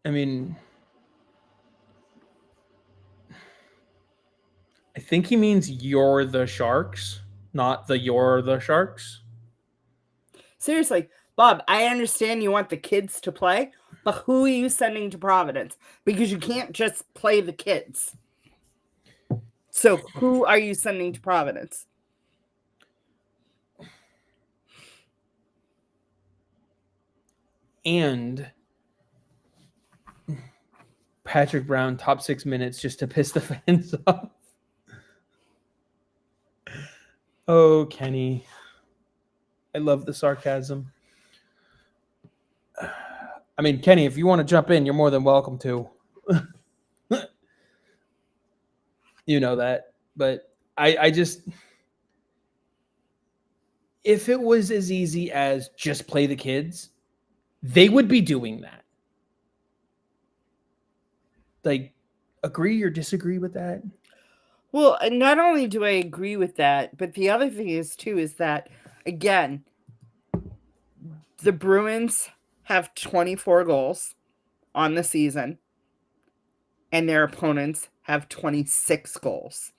I mean, I think he means you're the Sharks, not the you're the Sharks. Seriously, Bob, I understand you want the kids to play, but who are you sending to Providence? Because you can't just play the kids. So who are you sending to Providence? And Patrick Brown, top 6 minutes just to piss the fans off. Oh, Kenny. I love the sarcasm. I mean, Kenny, if you want to jump in, you're more than welcome to. You know that. But I just... If it was as easy as just play the kids, they would be doing that. Like, agree or disagree with that? Well, and not only do I agree with that, but the other thing is, too, is that, again, the Bruins have 24 goals on the season, and their opponents have 26 goals.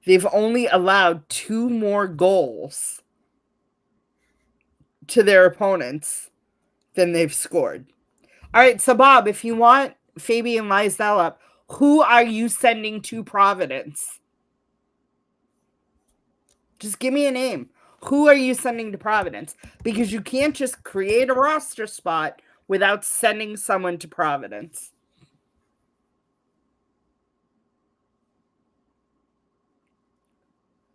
They've only allowed 2 more goals to their opponents than they've scored. All right, so Bob, if you want Fabian Lysell up, who are you sending to Providence? Just give me a name. Who are you sending to Providence? Because you can't just create a roster spot without sending someone to Providence.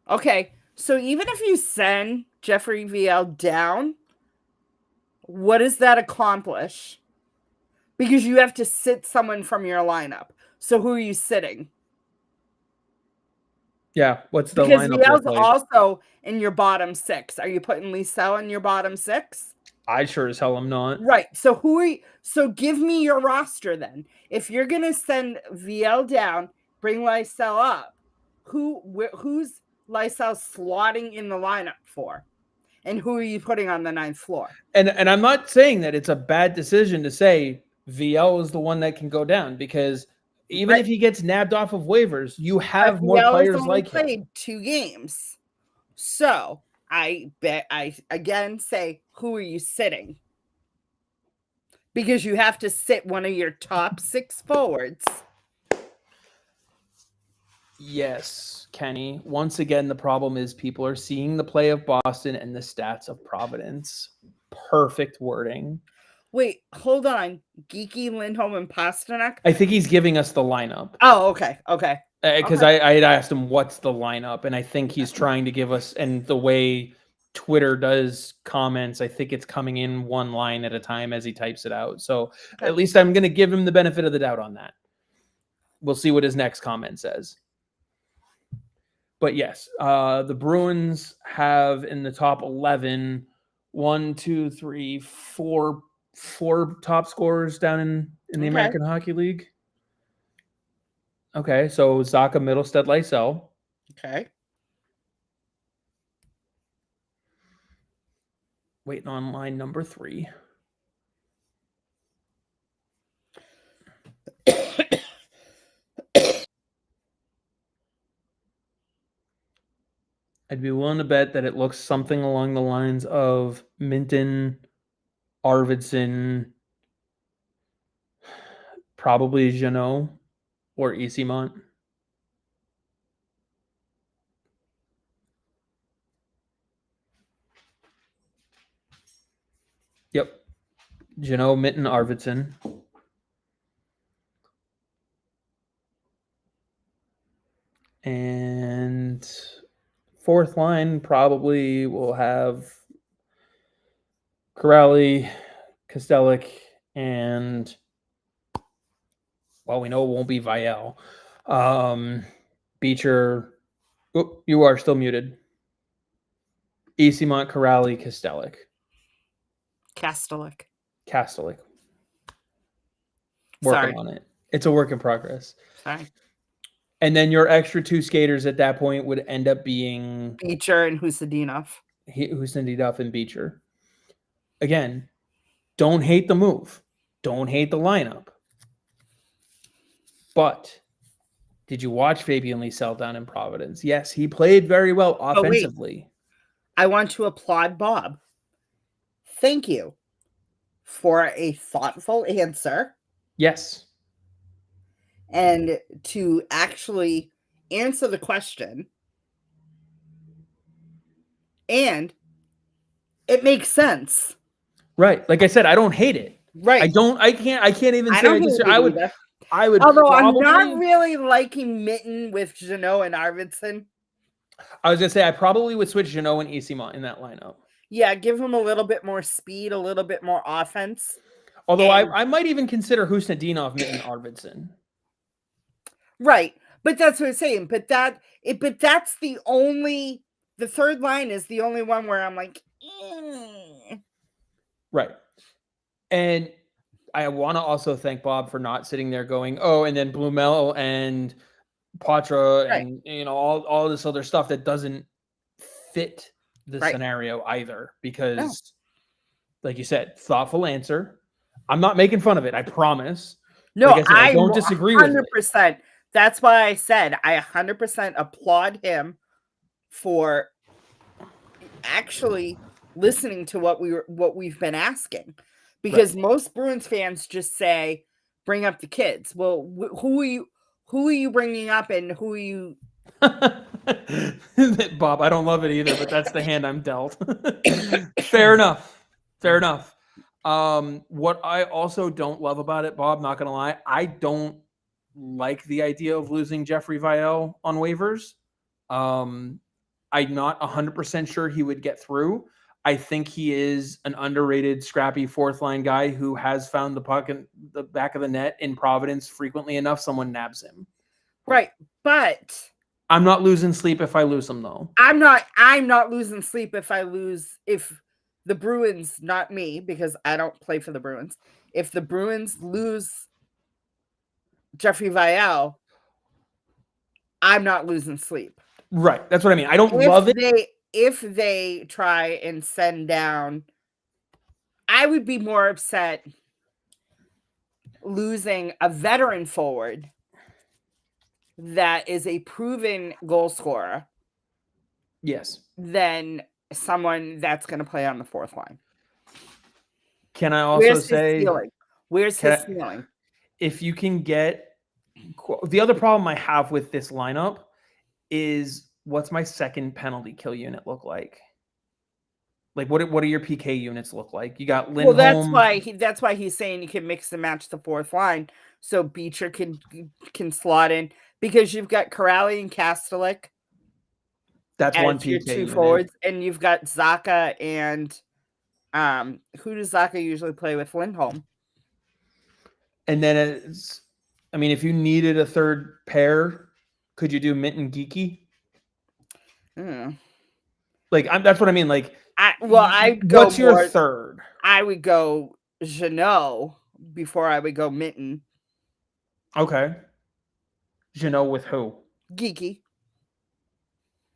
Okay, so even if you send Jeffrey VL down, what does that accomplish? Because you have to sit someone from your lineup. So who are you sitting? Yeah, what's the Because lineup look VL's like? also in your bottom 6. Are you putting Lysell in your bottom 6? I sure as hell am not. Right. So who are you? So give me your roster then. If you're gonna send VL down, bring Lysell up. Who's Lysell slotting in the lineup for? And who are you putting on the 9th floor? And I'm not saying that it's a bad decision to say VL is the one that can go down, because even if he gets nabbed off of waivers, you have more players like him. Played 2 games. So I again say, who are you sitting? Because you have to sit one of your top 6 forwards. Yes, Kenny. Once again, the problem is people are seeing the play of Boston and the stats of Providence. Perfect wording. Wait, hold on. Geeky, Lindholm, and Pasternak? I think he's giving us the lineup. Oh, okay. Okay. Because I had asked him what's the lineup, and I think he's trying to give us, and the way Twitter does comments, I think it's coming in one line at a time as he types it out. So at least I'm going to give him the benefit of the doubt on that. We'll see what his next comment says. But yes, the Bruins have in the top 11, 1, 2, 3, 4 top scorers down in the American Hockey League. Okay, so Zacha, Middlestead, Lysell. Okay. Waiting on line number 3. I'd be willing to bet that it looks something along the lines of Minton, Arvidsson, probably Jeannot or Easymont. Yep. Jeannot, Minton, Arvidsson. And fourth line probably will have Corrali, Kostelic, and well, we know it won't be Vial. Beecher. Oh, you are still muted. Easymont, Corrali, Kostelic. Kastelic. Working on it. It's a work in progress. Sorry. And then your extra 2 skaters at that point would end up being Beecher and Husadinov. Husadinov and Beecher. Again, don't hate the move. Don't hate the lineup. But did you watch Fabian Lysell down in Providence? Yes, he played very well offensively. I want to applaud Bob. Thank you for a thoughtful answer. Yes. And to actually answer the question. And it makes sense. Right. Like I said, I don't hate it. Right. I can't even say I would Although I'm not really liking Minton with Jeannot and Arvidsson. I was gonna say I probably would switch Jeannot and Easymont in that lineup. Yeah, give him a little bit more speed, a little bit more offense. Although I might even consider Husadinov, Minton, Arvidsson. Right. But that's what I'm saying. But that's the third line is the only one where I'm like, Right. And I want to also thank Bob for not sitting there going, oh, and then Blumel and Patra and all this other stuff that doesn't fit the scenario either. Because, like you said, thoughtful answer. I'm not making fun of it. I promise. No, like I don't disagree 100%. With it. That's why I said I 100% applaud him for actually listening to what we've been asking, because most Bruins fans just say, "Bring up the kids." Well, who are you bringing up, and who are you? Bob, I don't love it either, but that's the hand I'm dealt. Fair enough. What I also don't love about it, Bob, not gonna lie, I don't like the idea of losing Jeffrey Vial on waivers. I'm not 100% sure he would get through. I think he is an underrated, scrappy fourth line guy who has found the puck in the back of the net in Providence frequently enough. Someone nabs him. Right. But I'm not losing sleep if I lose him, though. I'm not losing sleep if the Bruins, not me, because I don't play for the Bruins. If the Bruins lose Jeffrey Vial, I'm not losing sleep. Right. That's what I mean. I don't love it. if they try and send down, I would be more upset losing a veteran forward that is a proven goal scorer. Yes. Than someone that's going to play on the fourth line. Can I also say, Where's his ceiling? If you can get the other problem I have with this lineup is what's my second penalty kill unit look like? Like what do your PK units look like? You got Lindholm. Well, that's why he's saying you can mix and match the fourth line so Beecher can slot in because you've got Corrali and Kastelik. That's one PK your two unit. forwards, and you've got Zacha and who does Zacha usually play with? Lindholm. And then if you needed a third pair, could you do Mint and Geeky? Like that's what I mean. Like, what's your third? I would go Jeannot before I would go Minton. Okay. Jeannot with who? Geeky.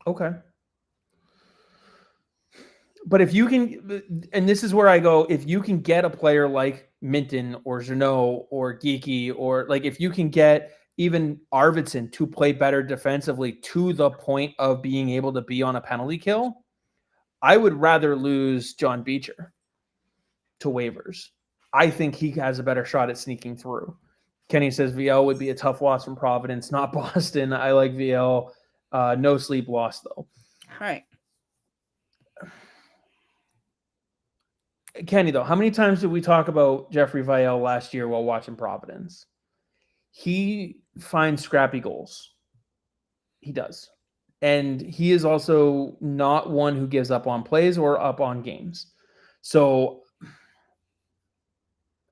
Okay. But if you can, and this is where I go, if you can get a player like Minton or Jeannot or Geeky, or like if you can get even Arvidsson to play better defensively to the point of being able to be on a penalty kill, I would rather lose John Beecher to waivers. I think he has a better shot at sneaking through. Kenny says VL would be a tough loss from Providence, not Boston. I like VL. No sleep lost, though. All right. Kenny, though, how many times did we talk about Jeffrey Vial last year while watching Providence? He finds scrappy goals. He does. And he is also not one who gives up on plays or up on games. So,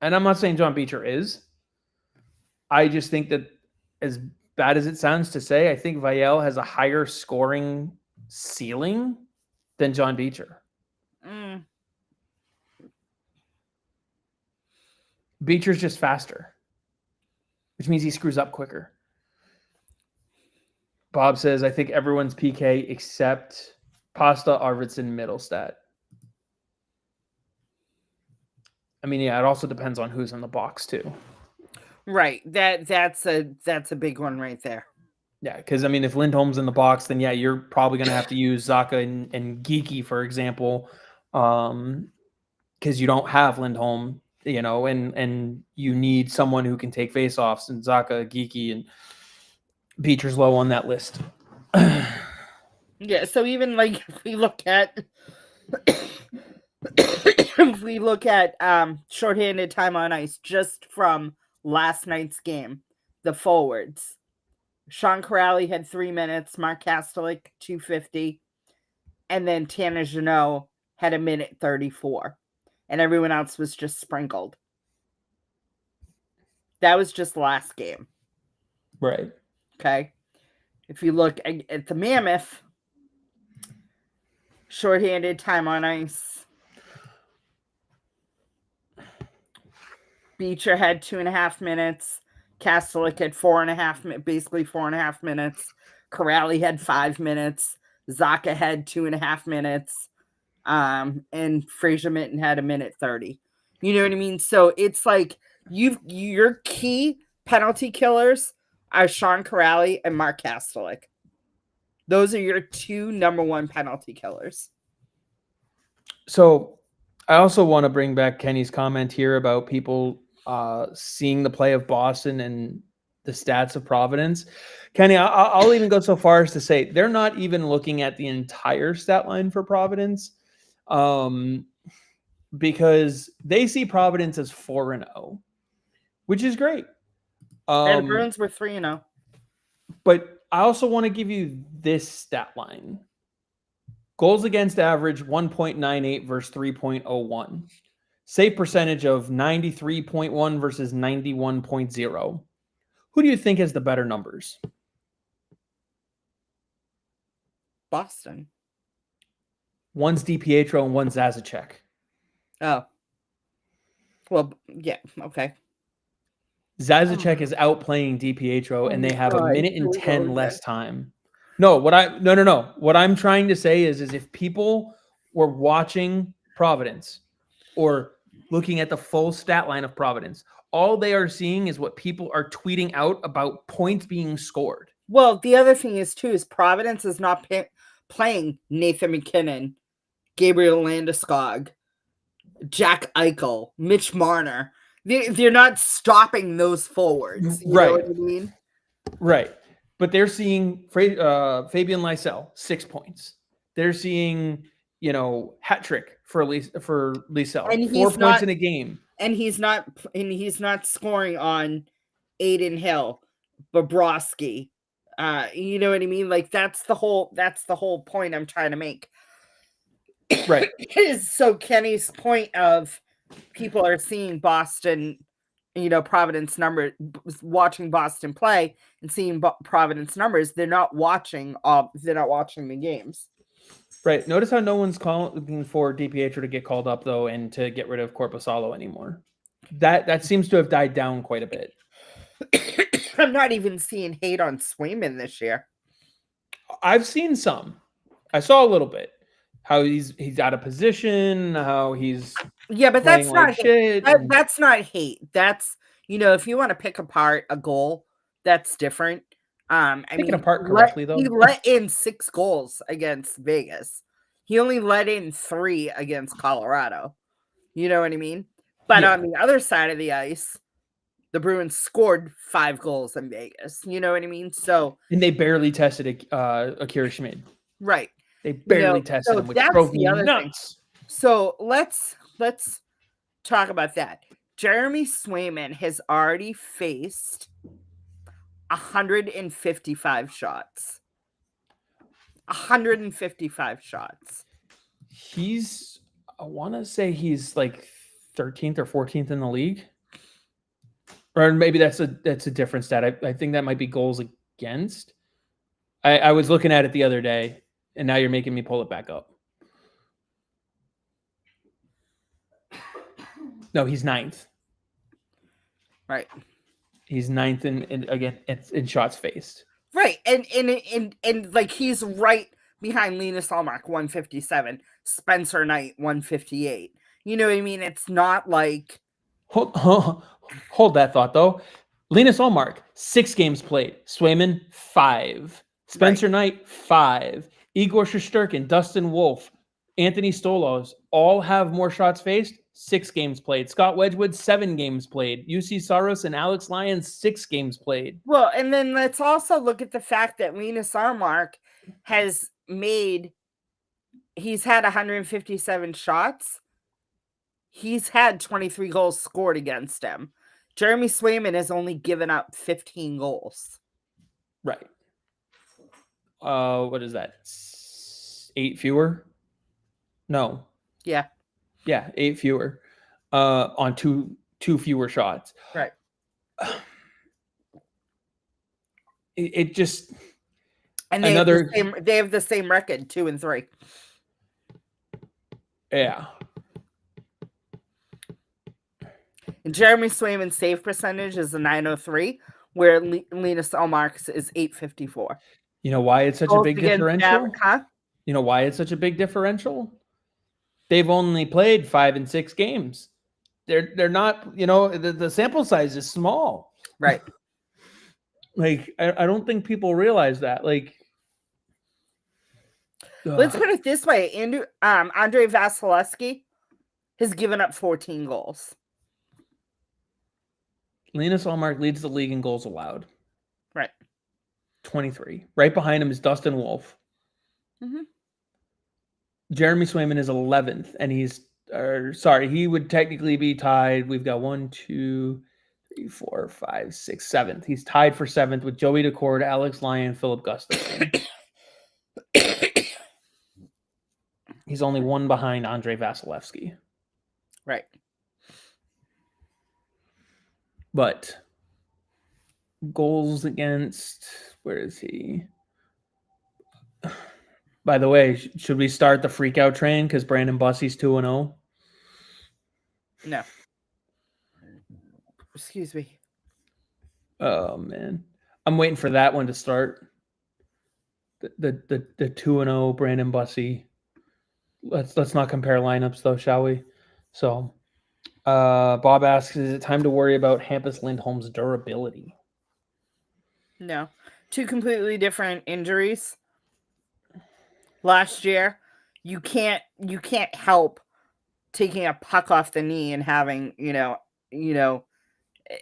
and I'm not saying John Beecher is. I just think that as bad as it sounds to say, I think Vial has a higher scoring ceiling than John Beecher. Beecher's just faster, which means he screws up quicker. Bob says, I think everyone's PK except Pasta, Arvidsson, Middlestat. I mean, yeah, it also depends on who's in the box too. Right. That's a big one right there. Yeah, because I mean, if Lindholm's in the box, then yeah, you're probably going to have to use Zacha and Geeky, for example, because you don't have Lindholm, and you need someone who can take faceoffs, and Zacha, Geeky, and Beecher's low on that list. Yeah, so even like if we look at shorthanded time on ice just from last night's game, the forwards. Sean Corrali had 3 minutes, Mark Kastelik 250, and then Tanner Jeannot had 1:34, and everyone else was just sprinkled. That was just last game. Right. Okay. If you look at the Mammoth, shorthanded time on ice, Beecher had 2.5 minutes. Kastelik had 4.5, basically 4.5 minutes. Corrali had 5 minutes. Zacha had 2.5 minutes. And Fraser Minton had 1:30. You know what I mean? So it's like your key penalty killers are Sean Corrali and Mark Kastelik. Those are your two number one penalty killers. So I also want to bring back Kenny's comment here about people seeing the play of Boston and the stats of Providence. Kenny, I'll even go so far as to say they're not even looking at the entire stat line for Providence, because they see Providence as 4-0, which is great. And the Bruins were 3-0. But I also want to give you this stat line. Goals against average 1.98 versus 3.01. Save percentage of 93.1 versus 91.0. Who do you think has the better numbers? Boston. One's DiPietro and one's Zazacek. Oh. Well, yeah, okay. Zazacek is outplaying DiPietro, and they have 1:10 less time. No, no. What I'm trying to say is if people were watching Providence or looking at the full stat line of Providence, all they are seeing is what people are tweeting out about points being scored. Well, the other thing is too is Providence is not playing Nathan McKinnon, Gabriel Landeskog, Jack Eichel, Mitch Marner. They're not stopping those forwards. You know what I mean? Right. But they're seeing Fabian Lysell, 6 points. They're seeing, hat trick for Lysell, And 4 points in a game. And he's not scoring on Aiden Hill, Bobrovsky. You know what I mean? Like that's the whole point I'm trying to make. Right. So Kenny's point of people are seeing Boston, Providence numbers, watching Boston play and seeing Providence numbers. They're not watching the games. Right. Notice how no one's calling for DiPietro to get called up though, and to get rid of Korpisalo anymore. That seems to have died down quite a bit. I'm not even seeing hate on Swayman this year. I've seen some. I saw a little bit. How he's out of position, how he's but that's not shit. That's not hate. That's if you want to pick apart a goal, that's different. Picking apart correctly though. He let in 6 goals against Vegas. He only let in 3 against Colorado. You know what I mean? But on the other side of the ice, the Bruins scored 5 goals in Vegas. You know what I mean? So and they barely tested Akira Schmid. Right. They barely tested him, which drove me nuts. So let's talk about that. Jeremy Swayman has already faced 155 shots. 155 shots. I want to say he's like 13th or 14th in the league. Or maybe that's a different stat. I think that might be goals against. I was looking at it the other day, and now you're making me pull it back up. No, he's 9th. Right. He's 9th in shots faced. Right. And like he's right behind Linus Ullmark, 157. Spencer Knight, 158. You know what I mean? It's not like Hold that thought though. Linus Ullmark, 6 games played. Swayman, 5. Spencer Knight, 5. Igor Shesterkin, Dustin Wolf, Anthony Stolos all have more shots faced. 6 games played. Scott Wedgwood, 7 games played. UC Saros and Alex Lyons, 6 games played. Well, and then let's also look at the fact that Linus Ullmark he's had 157 shots. He's had 23 goals scored against him. Jeremy Swayman has only given up 15 goals. Right. What is that? 8 fewer? No. Yeah. Yeah, 8 fewer. On two fewer shots. Right. It just and they have the same record, 2-3. Yeah. And Jeremy Swayman's save percentage is a 903, where Linus Ullmark's is 854. You know why it's such a big differential? Huh? You know why it's such a big differential? They've only played 5 and 6 games. They're not, the sample size is small. Right. Like, I don't think people realize that. Like, let's put it this way. Andrei Vasilevsky has given up 14 goals. Linus Ullmark leads the league in goals allowed. Right. 23. Right behind him is Dustin Wolf. Mm-hmm. Jeremy Swayman is 11th, and he would technically be tied. We've got 1, 2, 3, 4, 5, 6, 7th. He's tied for 7th with Joey Decord, Alex Lyon, Philip Gustafson. He's only 1 behind Andrei Vasilevsky. Right. But goals against, where is he? By the way, should we start the freak out train because Brandon Bussy's 2-0? No. Excuse me. Oh, man. I'm waiting for that one to start. the 2-0 Brandon Bussey. Let's not compare lineups though, shall we? So, Bob asks, is it time to worry about Hampus Lindholm's durability? No, 2 completely different injuries. Last year, you can't help taking a puck off the knee and having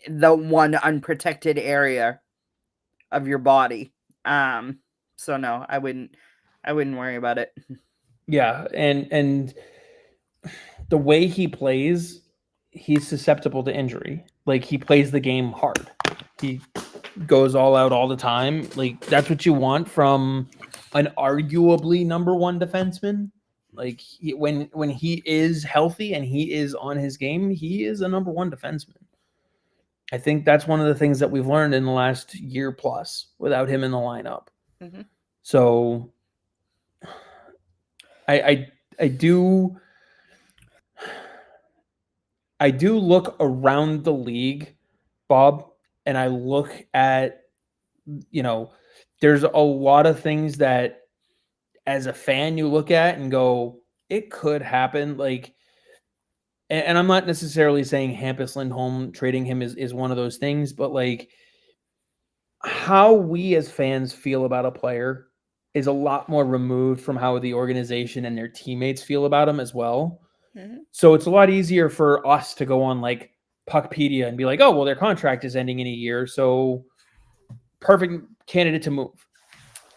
the one unprotected area of your body. So no, I wouldn't worry about it. Yeah, and the way he plays, he's susceptible to injury. Like, he plays the game hard. He goes all out all the time. Like, that's what you want from an arguably number one defenseman. Like, when he is healthy and he is on his game, he is a number one defenseman. I think that's one of the things that we've learned in the last year plus without him in the lineup. Mm-hmm. So I do look around the league, Bob, and I look at, there's a lot of things that as a fan you look at and go, it could happen. Like, and I'm not necessarily saying Hampus Lindholm trading him is one of those things, but like, how we as fans feel about a player is a lot more removed from how the organization and their teammates feel about him as well. Mm-hmm. So it's a lot easier for us to go on like Puckpedia and be like, oh, well, their contract is ending in a year, so perfect candidate to move,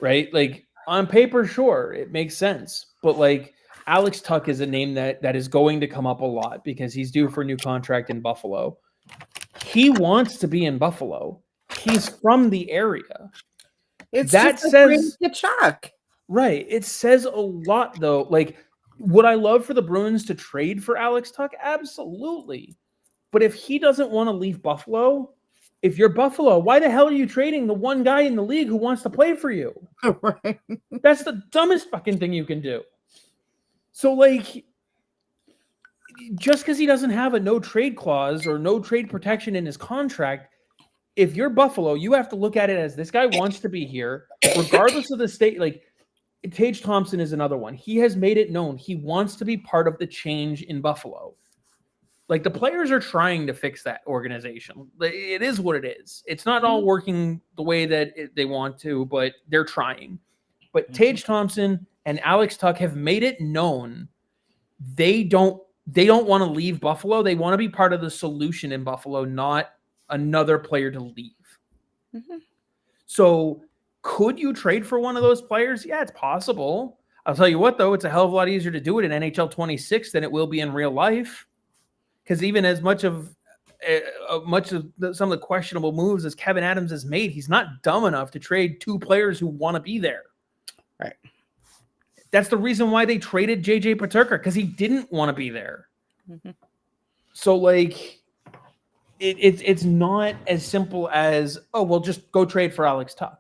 right? Like, on paper, sure, it makes sense. But like, Alex Tuch is a name that is going to come up a lot because he's due for a new contract in Buffalo. He wants to be in Buffalo. He's from the area. It's that just says a shock. Right. It says a lot, though. Like, would I love for the Bruins to trade for Alex Tuch? Absolutely. But if he doesn't want to leave Buffalo, if you're Buffalo, why the hell are you trading the one guy in the league who wants to play for you? Right. That's the dumbest fucking thing you can do. So, like, just because he doesn't have a no trade clause or no trade protection in his contract, if you're Buffalo, you have to look at it as this guy wants to be here, regardless of the state. Like, Tage Thompson is another one. He has made it known he wants to be part of the change in Buffalo. Like, the players are trying to fix that organization. It is what it is. It's not all working the way that they want to, but they're trying. But Tage Thompson and Alex Tuch have made it known they don't want to leave Buffalo. They want to be part of the solution in Buffalo, not another player to leave. Mm-hmm. So could you trade for one of those players? Yeah, it's possible. I'll tell you what, though, it's a hell of a lot easier to do it in NHL 26 than it will be in real life. Because even as much of some of the questionable moves as Kevin Adams has made, he's not dumb enough to trade two players who want to be there. Right. That's the reason why they traded JJ Peterka, because he didn't want to be there. Mm-hmm. So, like, it's not as simple as, oh, well, just go trade for Alex Tuch.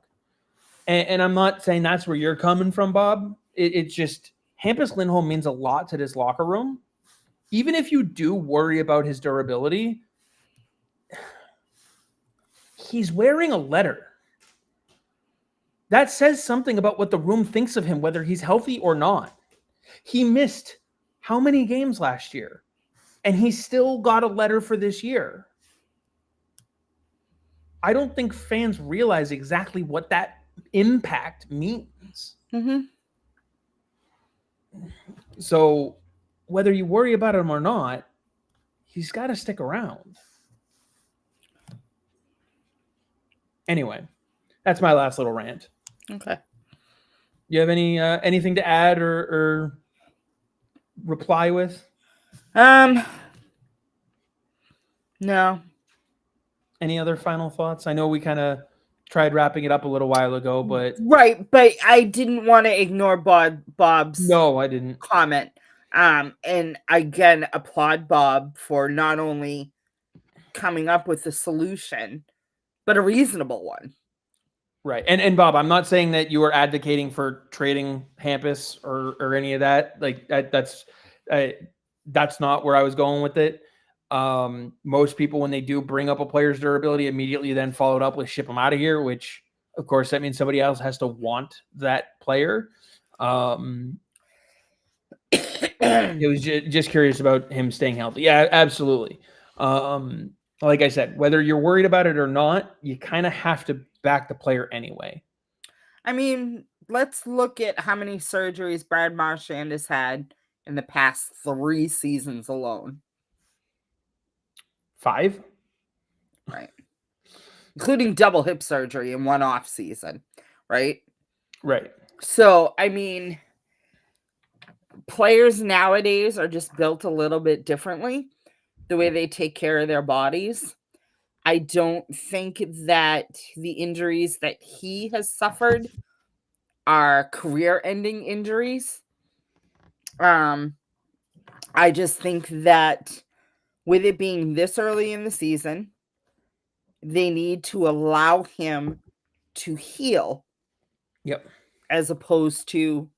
And I'm not saying that's where you're coming from, Bob. It's just Hampus Lindholm means a lot to this locker room. Even if you do worry about his durability, he's wearing a letter. That says something about what the room thinks of him, whether he's healthy or not. He missed how many games last year? And he still got a letter for this year. I don't think fans realize exactly what that impact means. Mm-hmm. So whether you worry about him or not, he's got to stick around. Anyway, that's my last little rant. Okay. You have anything to add or reply with? No. Any other final thoughts? I know we kind of tried wrapping it up a little while ago, but right, but I didn't want to ignore Bob's no, I didn't comment. And again, applaud Bob for not only coming up with a solution, but a reasonable one. Right. And Bob, I'm not saying that you are advocating for trading Hampus or any of that. Like, that's not where I was going with it. Most people, when they do bring up a player's durability, immediately then followed up with ship them out of here, which Of course, that means somebody else has to want that player. It was just curious about him staying healthy. Yeah, absolutely. Like I said, whether you're worried about it or not, you kind of have to back the player anyway. I mean, let's look at how many surgeries Brad Marchand has had in the past 3 seasons alone. 5? Right. Including double hip surgery in one off season, right? Right. So, I mean, players nowadays are just built a little bit differently, the way they take care of their bodies. I don't think that the injuries that he has suffered are career-ending injuries. I just think that with it being this early in the season, they need to allow him to heal. Yep. As opposed to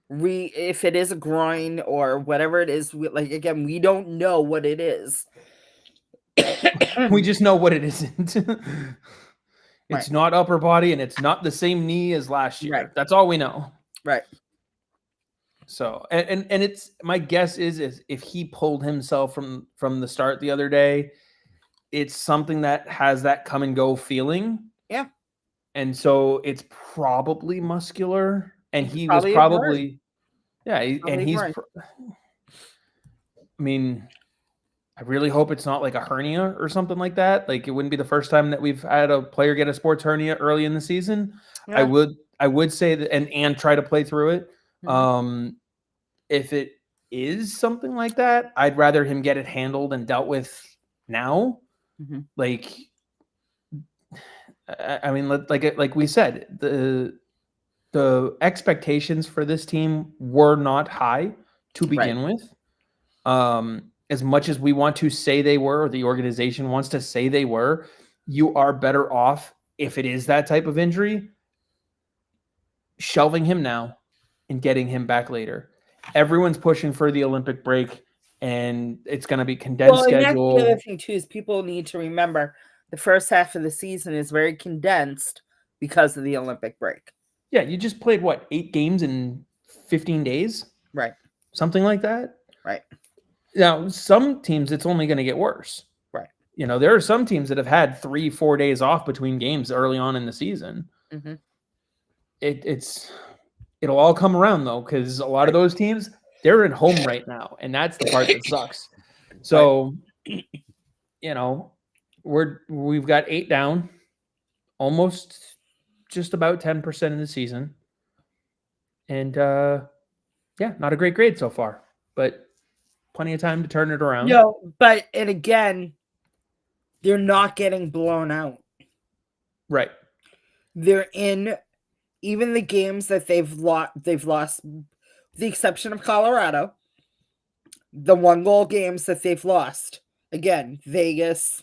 if it is a groin or whatever it is, again, we don't know what it is. We just know what it isn't. It's Right. not upper body and it's not the same knee as last year. Right. That's all we know. Right. So, and it's, my guess is if he pulled himself from the start the other day, it's something that has that come and go feeling. Yeah. And so it's probably muscular, and he was Probably a probably, yeah, Probably and a he's, burn. I mean, I really hope it's not like a hernia or something like that. Like, it wouldn't be the first time that we've had a player get a sports hernia early in the season. Yeah. I would say that, and try to play through it. Mhm. If it is something like that, I'd rather him get it handled and dealt with now. Mhm. Like, I mean, like we said, the expectations for this team were not high to begin with. As much as we want to say they were, or the organization wants to say they were, you are better off, if it is that type of injury, shelving him now and getting him back later. Everyone's pushing for the Olympic break, and it's going to be condensed schedule. And that's the other thing too, is people need to remember the first half of the season is very condensed because of the Olympic break. Yeah, you just played, what, 8 games in 15 days? Right. Something like that? Right. Now, some teams, it's only going to get worse. Right. You know, there are some teams that have had 3-4 days off between games early on in the season. Mm-hmm. It'll all come around, though, because a lot of those teams, they're at home right now, and that's the part that sucks. So, you know, we've got 8 down, almost just about 10% of the season, and yeah, not a great grade so far, but plenty of time to turn it around. No, and again, they're not getting blown out. Right. They're in even the games that they've lost, with the exception of Colorado, the 1-goal games that they've lost. Again, Vegas,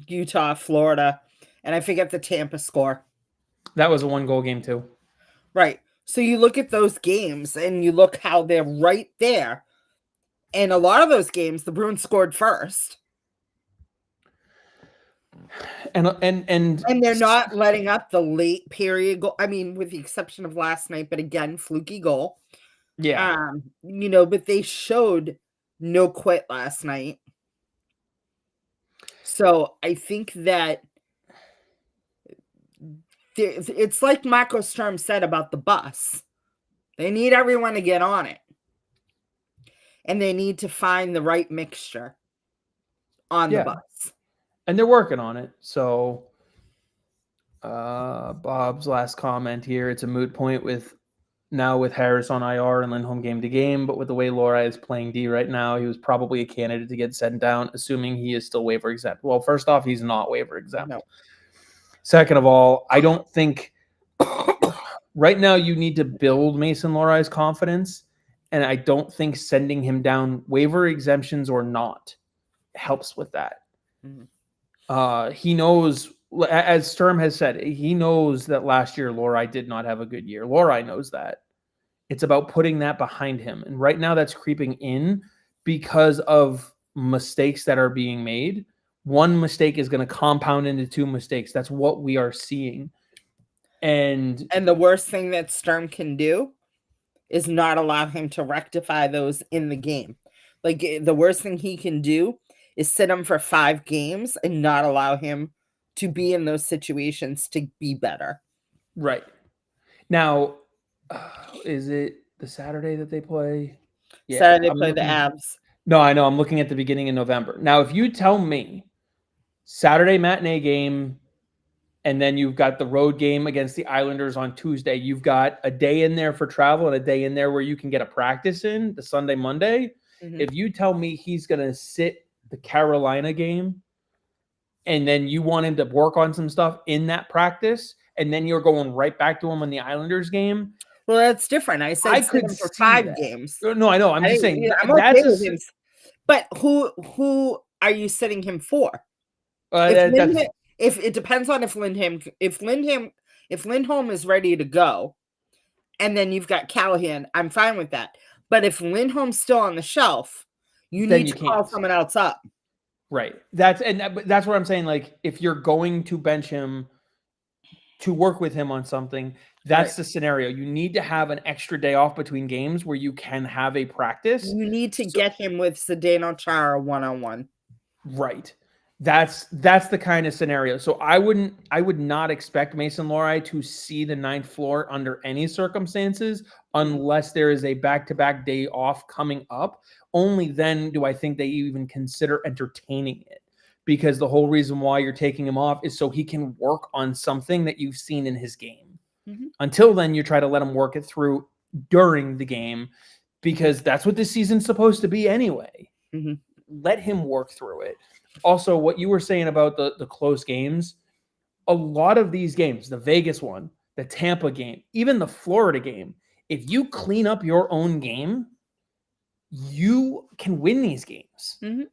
Utah, Florida, and I forget the Tampa score. That was a 1-goal game too. Right. So you look at those games and you look how they're right there. And a lot of those games, the Bruins scored first. And they're not letting up the late period goal. I mean, with the exception of last night, but again, fluky goal. Yeah. You know, but they showed no quit last night. So I think that it's like Marco Sturm said about the bus. They need everyone to get on it. And they need to find the right mixture on the bus. And they're working on it. So Bob's last comment here, it's a moot point with Harris on IR and Lindholm game to game, but with the way Lohrei is playing D right now, he was probably a candidate to get sent down, assuming he is still waiver exempt. Well, first off, he's not waiver exempt. No. Second of all, I don't think right now you need to build Mason Lohrei's confidence, and I don't think sending him down, waiver exemptions or not, helps with that. Mm-hmm. He knows, as Sturm has said, he knows that last year Lohrei did not have a good year. Lohrei knows that. It's about putting that behind him. And right now that's creeping in because of mistakes that are being made one mistake is going to compound into two mistakes. That's what we are seeing. And the worst thing that Sturm can do is not allow him to rectify those in the game. Like, the worst thing he can do is sit him for 5 games and not allow him to be in those situations to be better. Right. Now, is it the Saturday that they play? Yeah, Saturday they play the Avs. No, I know. I'm looking at the beginning of November. Now, if you tell me Saturday matinee game, and then you've got the road game against the Islanders on Tuesday, you've got a day in there for travel and a day in there where you can get a practice in, the Sunday, Monday. Mm-hmm. If you tell me he's going to sit the Carolina game, and then you want him to work on some stuff in that practice, and then you're going right back to him on the Islanders game. Well, that's different. I said I could him for 5 games. No, I know. I'm just saying. I'm okay with him. But who are you sitting him for? If it depends on if Lindholm is ready to go, and then you've got Callahan, I'm fine with that. But if Lindholm's still on the shelf, you need to call someone else up. Right. That's what I'm saying. Like, if you're going to bench him to work with him on something, that's the scenario. You need to have an extra day off between games where you can have a practice. You need to get him with Zdeno Chara one-on-one. Right. That's the kind of scenario. So I would not expect Mason Lohrei to see the 9th floor under any circumstances unless there is a back-to-back day off coming up. Only then do I think they even consider entertaining it, because the whole reason why you're taking him off is so he can work on something that you've seen in his game. Mm-hmm. Until then, you try to let him work it through during the game, because that's what this season's supposed to be anyway. Mm-hmm. Let him work through it. Also, what you were saying about the close games, a lot of these games, the Vegas one, the Tampa game, even the Florida game, if you clean up your own game, you can win these games. Mm-hmm.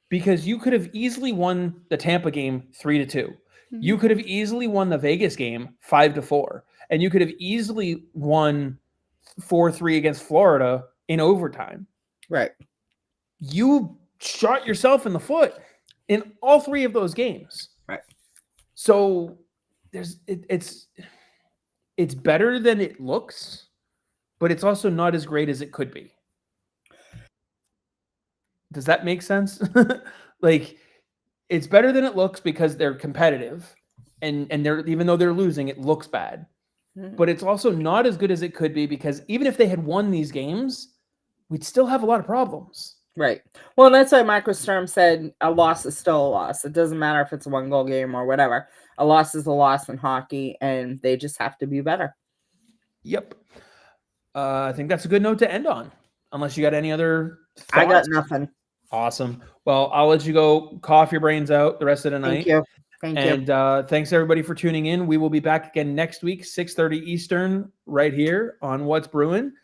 Because you could have easily won the Tampa game 3-2. Mm-hmm. You could have easily won the Vegas game 5-4. And you could have easily won 4-3 against Florida in overtime. Right. You shot yourself in the foot in all 3 of those games. Right. So it's better than it looks, but it's also not as great as it could be. Does that make sense? Like, it's better than it looks because they're competitive, and they're, even though they're losing, it looks bad. Mm-hmm. But it's also not as good as it could be, because even if they had won these games, we'd still have a lot of problems. Right. Well, that's why Michael Sturm said a loss is still a loss. It doesn't matter if it's a 1-goal game or whatever. A loss is a loss in hockey, and they just have to be better. Yep. I think that's a good note to end on, unless you got any other thoughts. I got nothing. Awesome. Well, I'll let you go cough your brains out the rest of the night. Thank you. Thank you. And thanks, everybody, for tuning in. We will be back again next week, 6:30 Eastern, right here on What's Bruin.